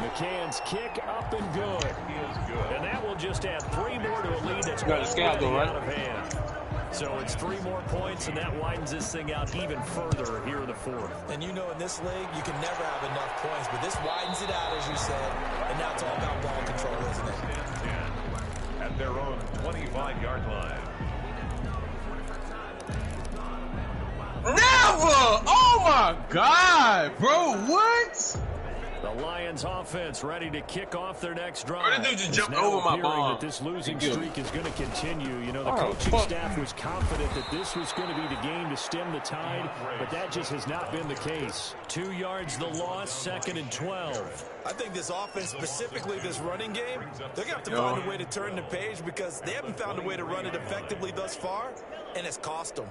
McCann's kick up and good. He is good. And that will just add 3 more to a lead that's got a scout though, right? out of hand. So it's 3 more points, and that widens this thing out even further here in the 4th. And you know, in this league, you can never have enough points, but this widens it out, as you said, and now it's all about ball control, isn't it? 10 at their own 25-yard line. Never! Oh my God, bro! What? The Lions offense ready to kick off their next drive. Bro, this dude just jumped over my ball. That this losing streak is going to continue. You know, the coaching staff was confident that this was going to be the game to stem the tide, but that just has not been the case. 2 yards the loss, 2nd and 12. I think this offense, specifically this running game, they're going to have to find a way to turn the page because they haven't found a way to run it effectively thus far, and it's cost them.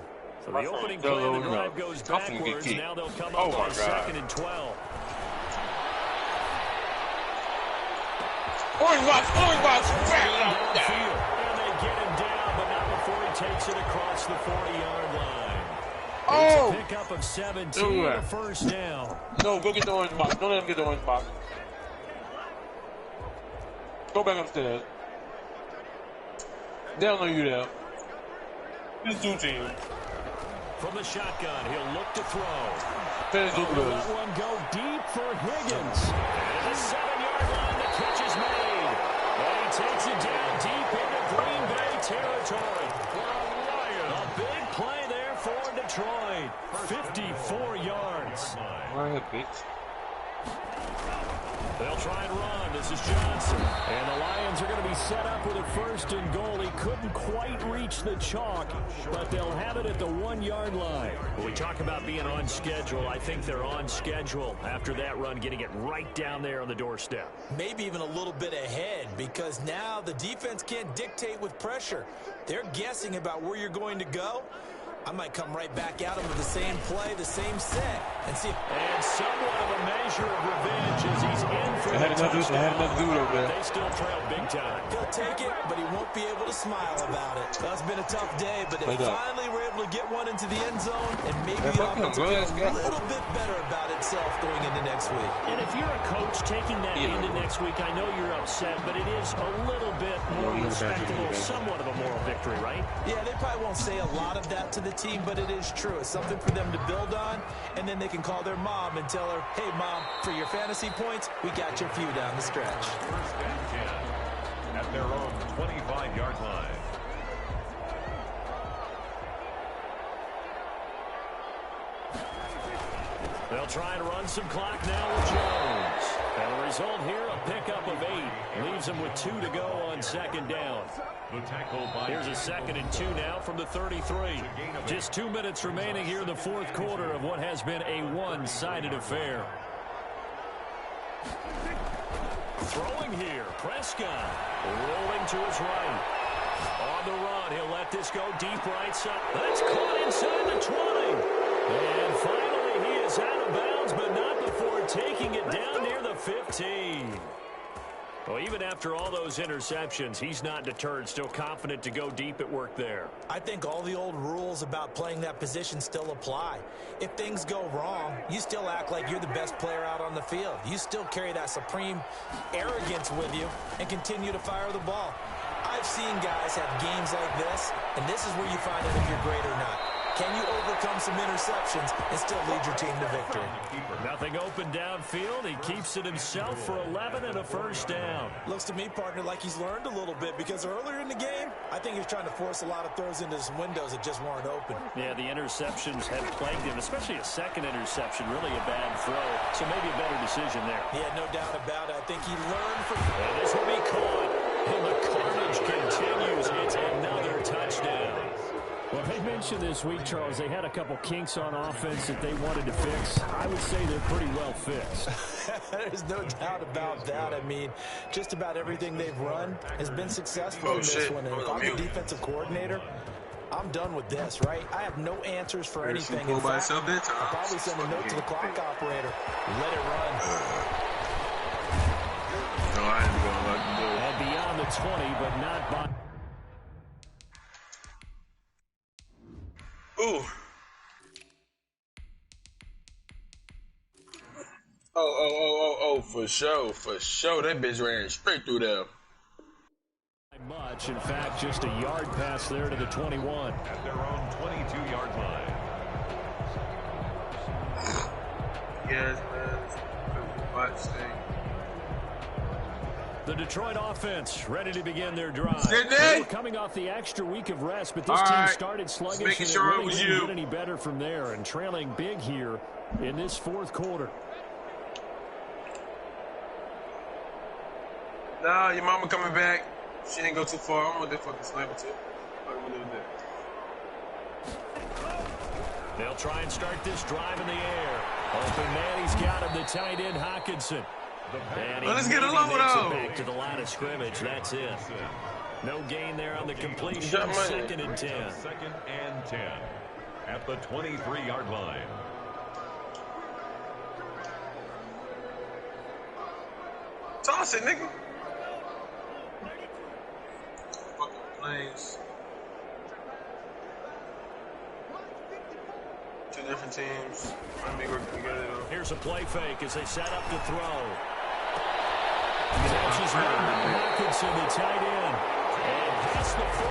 So the opening play of the drive goes backwards. Now they'll come up on 2nd and 12. Orange box. And they get him down, but not before he takes it across the 40-yard line. It's a pickup of 17, a first down. No, go get the orange box. Don't let him get the orange box. Go back upstairs. They don't know you there. This 2 team. From the shotgun, he'll look to throw. Let one go deep for Higgins. And the 7-yard line, the catch is made. And he takes it down deep into Green Bay territory. A big play there for Detroit. 54 yards. They'll try and run. This is Johnson. And the Lions are going to be set up with a 1st and goal. He couldn't quite reach the chalk, but they'll have it at the 1-yard line. When we talk about being on schedule, I think they're on schedule after that run, getting it right down there on the doorstep. Maybe even a little bit ahead because now the defense can't dictate with pressure. They're guessing about where you're going to go. I might come right back at him with the same play, the same set, and see. And somewhat of a measure of revenge as he's in for the touchdown. They had another dude over there. They still trail big time. He'll take it, but he won't be able to smile about it. That's been a tough day, but they finally were able to get one into the end zone, and maybe the offense will feel a little bit better about itself going into next week. And if you're a coach taking that into next week, I know you're upset, but it is a little bit more respectable, somewhat of a moral victory, right? Yeah, they probably won't say a lot of that to the team, but it is true. It's something for them to build on, and then they can call their mom and tell her, hey, Mom, for your fantasy points, we got your few down the stretch. 1st and 10 at their own 25-yard line. They'll try and run some clock now with Jones. And the result here, a pickup of 8. Leaves them with 2 to go on 2nd down. Here's a 2nd and 2 now from the 33. Just 2 minutes remaining here in the 4th quarter of what has been a one-sided affair. Throwing here, Prescott rolling to his right. On the run, he'll let this go deep right side. That's caught inside the 20. And finally, he is out of bounds, but not before taking it down near the 15. Well, even after all those interceptions, he's not deterred, still confident to go deep at work there. I think all the old rules about playing that position still apply. If things go wrong, you still act like you're the best player out on the field. You still carry that supreme arrogance with you and continue to fire the ball. I've seen guys have games like this, and this is where you find out if you're great or not. Can you overcome some interceptions and still lead your team to victory? Nothing open downfield. He keeps it himself for 11 and a first down. Looks to me, partner, like he's learned a little bit because earlier in the game, I think he's trying to force a lot of throws into some windows that just weren't open. Yeah, the interceptions have plagued him, especially a second interception, really a bad throw. So maybe a better decision there. Yeah, no doubt about it. I think he learned from... And this will be caught. And the carnage continues. It's another touchdown. Well, they mentioned this week, Charles, they had a couple kinks on offense that they wanted to fix. I would say they're pretty well fixed. There's no doubt about that. I mean, just about everything they've run has been successful in this one. And if I'm the defensive coordinator, I'm done with this, right? I have no answers for anything. In fact, I'll probably send a note to the clock operator. Let it run. No, I ain't going to let him do it. And beyond the 20, but not by... Ooh. Oh, for sure. That bitch ran straight through there. Much, in fact, just a yard pass there to the 21. At their own 22-yard line. Yes, man. Watch thing. The Detroit offense ready to begin their drive. They were coming off the extra week of rest, but this team started sluggish and it really didn't get any better from there, and trailing big here in this fourth quarter. Nah, your mama coming back. She didn't go too far. I'm with that fucking sniper too. They'll try and start this drive in the air. Open man, he's got him, the tight end Hockenson. And let's get a load out. Back to the line of scrimmage. That's it. No gain there on the completion. Second and 10. Second and 10 at the 23-yard line. Toss it, nigga. Fucking plays. Two different teams. Here's a play fake as they set up to throw. Catches Hockenson, the tight end. And past the 40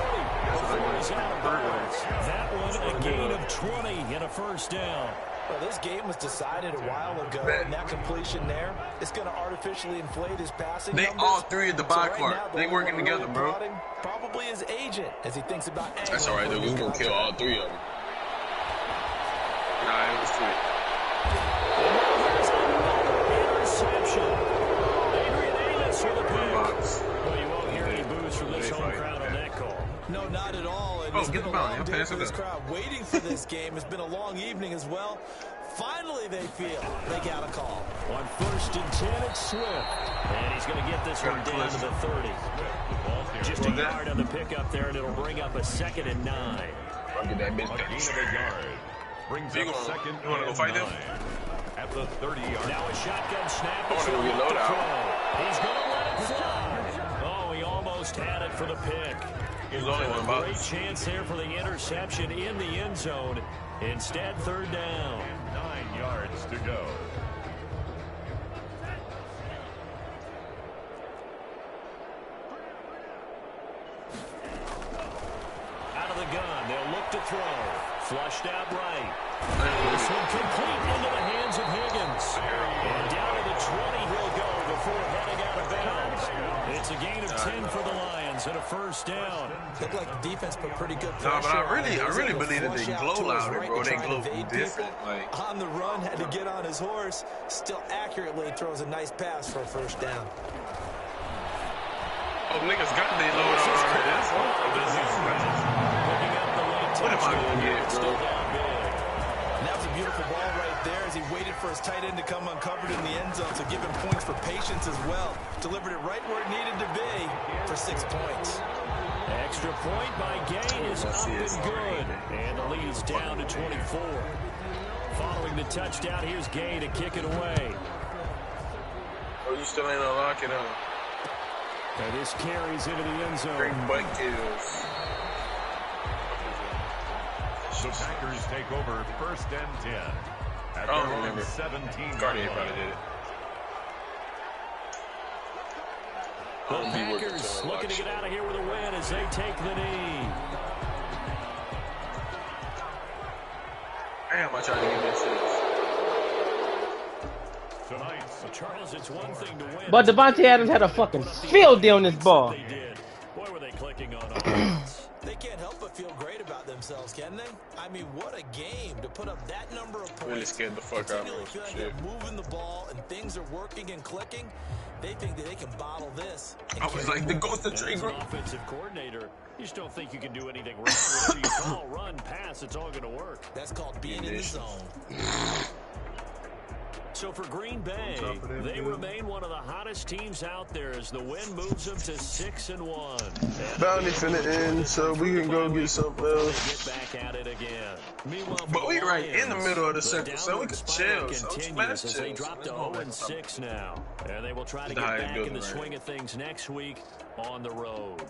before he's out of bounds. That one a gain of 20 and a first down. Well, this game was decided a while ago, and that completion there is going to artificially inflate his passing numbers. They all three at the bye part. They working together, bro. Probably his agent as he thinks about angling. That's all right, though. We're going to kill all three of them. Nah, it was three. Interception. For the Packs. Well, you won't hear any boos from this home crowd on that call. No, not at all. And it's been a long day for this crowd waiting for this game. It's been a long evening as well. Finally, they feel they got a call. On first and 10, it's Swift. And he's going to get this one down to the 30. Just a yard on the pickup there, and it'll bring up a second and 9. I'll get that bitch back. Brings up second. You want to go fight them? At the 30-yard. Now a shotgun snap. I want to go get load out. He's going to let it fly. Oh, he almost had it for the pick. He's only one box. Great chance there for the interception in the end zone. Instead, third down. 9 yards to go. Out of the gun, they'll look to throw. Flushed out right. This one complete into the hands of Higgins. And down to the 20 he'll go before heading out of bounds. It's a gain of 10 for the Lions and a first down. Looked like the defense put pretty good pressure. No, but I really believe that they glow louder, bro. They glow different. Like, on the run, had to get on his horse. Still accurately throws a nice pass for a first down. Oh, niggas got their load already. That's one. What am I going to get, bro? And that was a beautiful ball right there as he waited for his tight end to come uncovered in the end zone, so give him points for patience as well. Delivered it right where it needed to be for 6 points. Extra point by Gain is up and good. And the lead is down to 24. Following the touchdown, here's Gain to kick it away. Oh, you still ain't unlock it, huh? And this carries into the end zone. Great butt kills. The Packers take over 1st and 10. At their own 17. Guardian probably did it. The Packers looking to get out of here with a win as they take the knee. Damn, I tried to get this. Tonight, Charles, it's one thing to win. But Devontae Adams had a fucking field day on this ball. They did. Boy, were they clicking on offense. They can't help but feel great about themselves, can they? I mean, what a game to put up that number of points. Really scared the fuck out of me. Feel like they're moving the ball and things are working and clicking. They think that they can bottle this. I was like, the ghost of tree group. As an offensive coordinator, you just don't think you can do anything wrong. Whatever you call, run, pass, it's all going to work. That's called being in the zone. So for Green Bay, they remain one of the hottest teams out there as the win moves them to 6-1. Bounty finna end, so we can go get something else. Get back at it again. Meanwhile, But we right in the middle of the circle, so we can chill. Continues as they drop to 0-6 now. And they will try to get back in the swing of things next week on the road.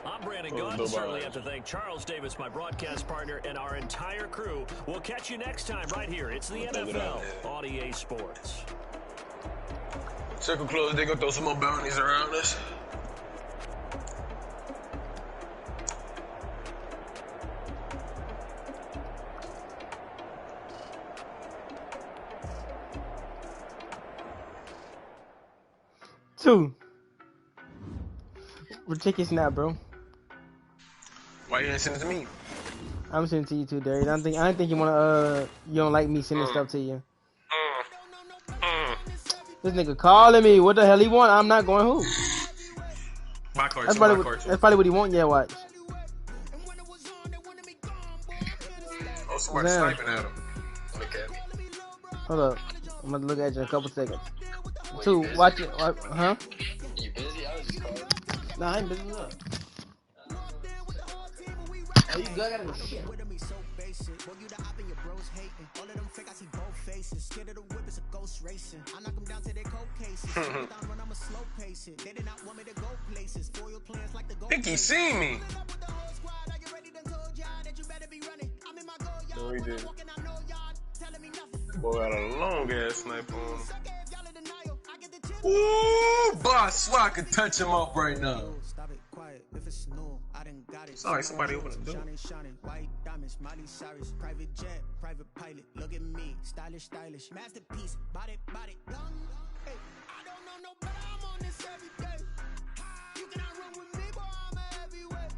I'm Brandon Gunn. Certainly have to thank Charles Davis, my broadcast partner, and our entire crew. We'll catch you next time right here. It's the NFL on EA Sports. Circle closed. They gonna throw some more bounties around us. Two. Ridiculous now, bro. Why you didn't send it to me? I'm sending it to you too, Darius. I don't think you wanna you don't like me sending stuff to you. This nigga calling me. What the hell he want? I'm not going who? My cartoon, That's probably what he want. Yeah, watch. Oh, somebody sniping at him. Look at me. Hold up. I'm gonna look at you in a couple seconds. Two, watch it. Huh? You busy? I was just calling. Nah, I ain't busy up. Oh, you good? I gotta go shit. Think he seen me. No, he didn't. Boy got a long ass sniper on him. Ooh, boy, I swear I could touch him up right now. It's like somebody opened the door. White diamonds, Miley Cyrus, private jet, private pilot. Look at me, stylish, masterpiece, body, young. Hey, I don't know no better, I'm on this every day. You cannot run with me, boy, I'm a heavyweight.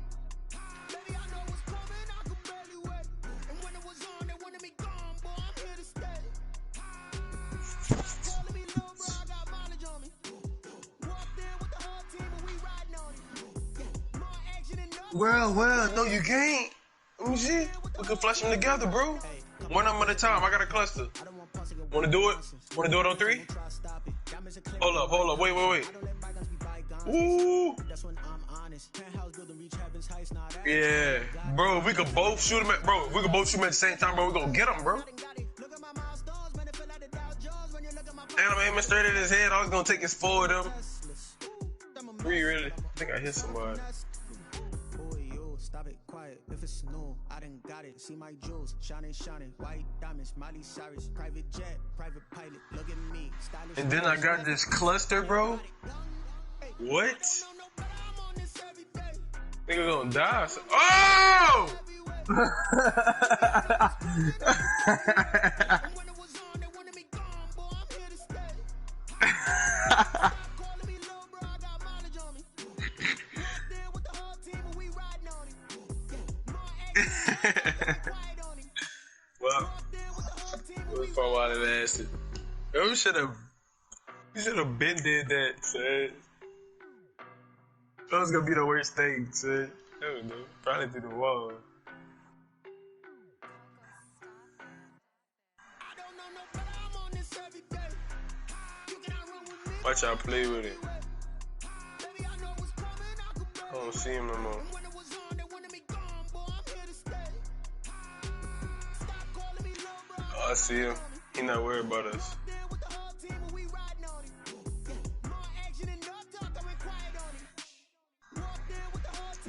Baby, I know what's coming, I can barely wait. And when it was on, they wanted me gone, boy, I'm here to stay. Calling me little bro, I got mileage on me. Walked in with the whole team, and we riding on it. More action than no. Well, no, you can't. Let me see. We can flush them together, bro. One of them at a time. I got a cluster. Wanna do it? Wanna do it on 3? Hold up. Wait. Ooh. Yeah. Bro, we could both shoot them at, the same time, bro. We gonna get them, bro. And I'm aiming straight at his head. I was gonna take his forward of him. 3, really. I think I hit somebody. Stop it, quiet, if it's new, I done got it. See my jewels, shining, white diamonds, Miley Cyrus, private jet, private pilot. Look at me, stylish. And then I got this cluster, bro. What? Nigga gonna die. Oh! Well, it was fun while it lasted. We should have been did that, son. That was gonna be the worst thing, son. I don't know. Probably through the wall. Watch y'all play with it. don't see him no more. Oh, I see him. He not worried about us.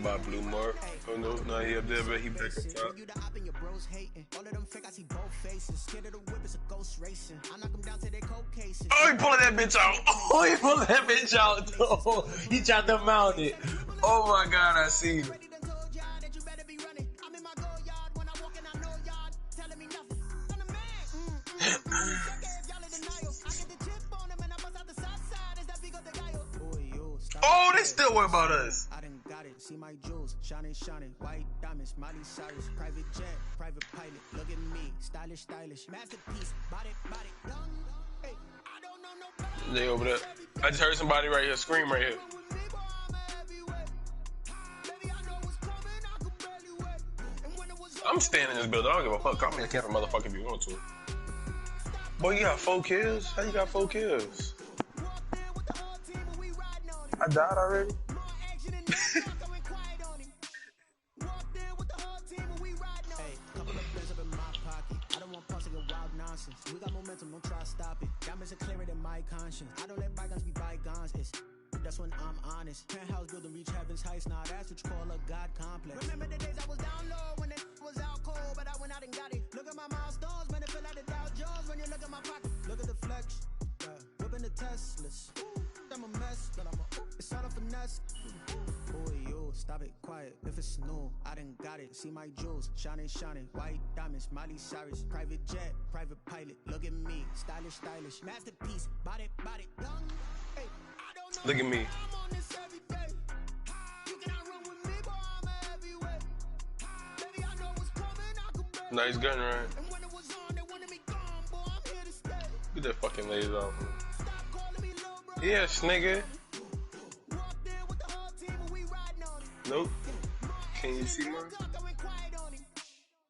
By blue mark. Oh no, not he up there, but he back up top. Oh, he pulling that bitch out. Oh, he pulling that bitch out. Oh, he tried to mount it. Oh my God, I see him. Oh, they still worry about us. See my jewels, shining, white diamonds, Miley Cyrus, private jet, private pilot, look at me, stylish, masterpiece, body, young, hey, I don't know no. They over there. I just heard somebody right here scream right here. I'm standing in this building. I don't give a fuck. Call me a camera motherfucker if you want to. Boy, you got 4 kills? How you got 4 kills? I died already? We got momentum, don't try to stop it. Diamonds are clearer than my conscience. I don't let bygones be bygones. That's when I'm honest. Penthouse building, reach heaven's heights. Now that's what you call a God complex. Remember the days I was down low when it was out cold, but I went out and got it. Look at my milestones, man, it feel like the Dow Jones when you look at my pocket. Look at the flex, whipping the Teslas. I'm a mess, but it's all a finesse. Boy, you stop it, quiet. If it's new, I done got it. See my jewels, shining, white diamonds, Miley Cyrus, private jet, private pilot. Look at me, stylish, masterpiece, body, young. Hey, I don't know. Look at me. I'm on this every day. You cannot run with me, boy, I'm a heavyweight. Baby, I know what's coming, I could bet. Nice gun, right? And when it was on, they wanted me gone, boy, I'm here to stay. Get that fucking laser off me. Yes, nigga. Nope. Can you see mine?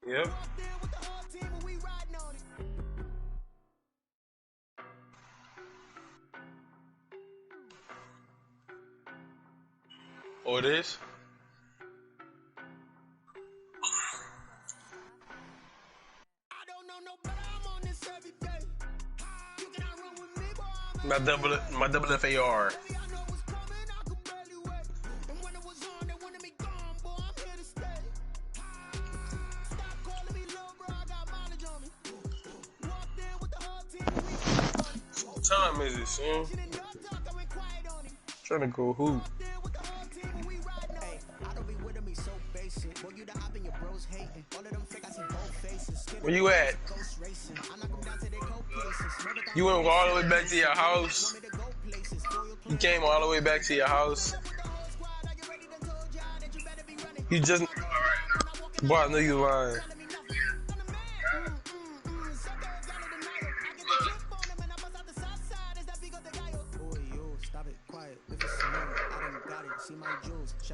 Yep. Oh, it is? My double FAR. What time is it, son? Trying to go hoop. Where you at? You went all the way back to your house. You came all the way back to your house. You just... Boy, I know you lying.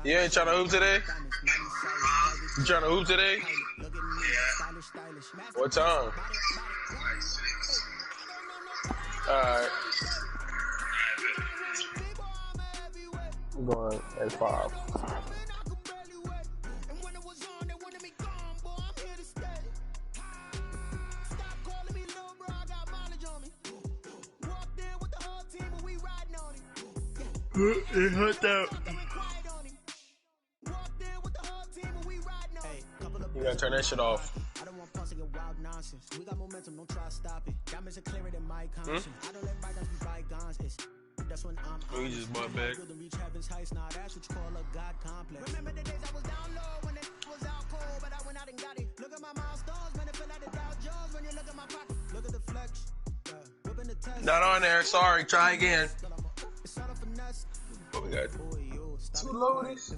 You ain't trying to hoop today? You trying to hoop today? What time? Alright. I'm going at 5. It hurt out. You gotta turn that shit off. We got momentum, don't try to stop it. Diamonds are clearer than my conscience. I don't let bygones be bygones. That's when I'm you just bought back. Reach heaven's heights. Now that's what you call a God complex. Remember the days I was down low when it was out cold, but I went out and got it. Look at my milestones, man, it feel like the Dow Jones when you look at my pocket. Look at the flex, whipping the test. Not on there, sorry, try again. What we got? 2 loaders?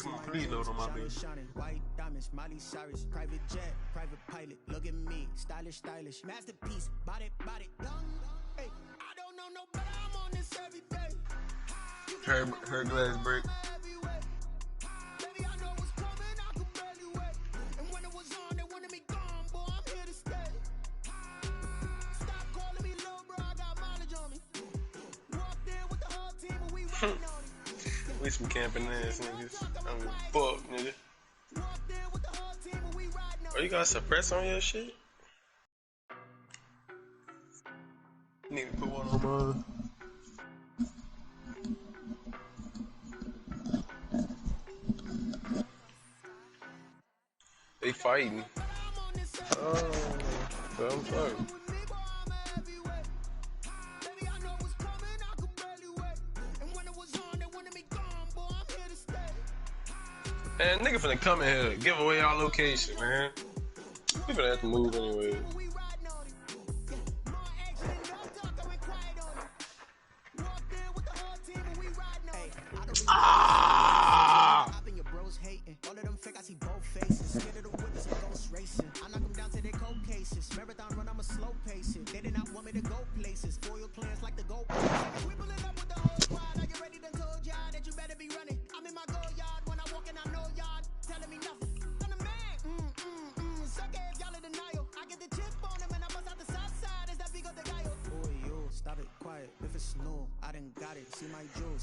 Come on, please load on my baby. White diamonds, Miley Cyrus, private jet, private pilot. Look at me, stylish, masterpiece, body, young. Hey, I don't know no better, I'm on this every day. Her glass break. Baby, I know what's coming, I could barely wait. And when it was on, they wanted me gone, boy, I'm here to stay. Stop calling me little bro, I got mileage on me. Walked in with the whole team and we riding on it. We some camping ass niggas. I'm fuck, nigga. Oh, you got suppress on your shit? Need to put one on mine. They fighting. Oh, I'm sorry. Man, nigga finna come in here, give away our location, man. We finna have to move anyway. Ah!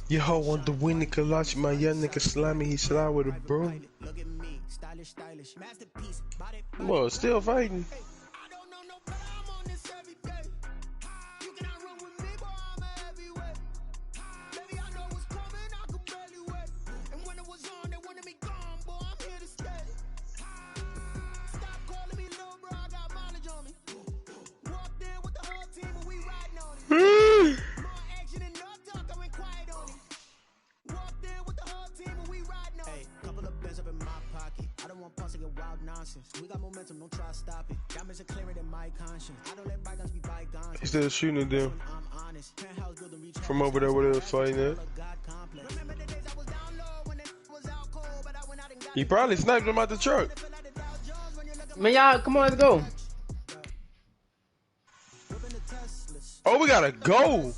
Yo, want the win, Kalachi, my young nigga slimy, he slide with a broom. Well, still fighting. He's still shooting at them from over there where they was fighting at. He probably sniped him out the truck. Man, y'all, come on, let's go. Oh, we gotta go.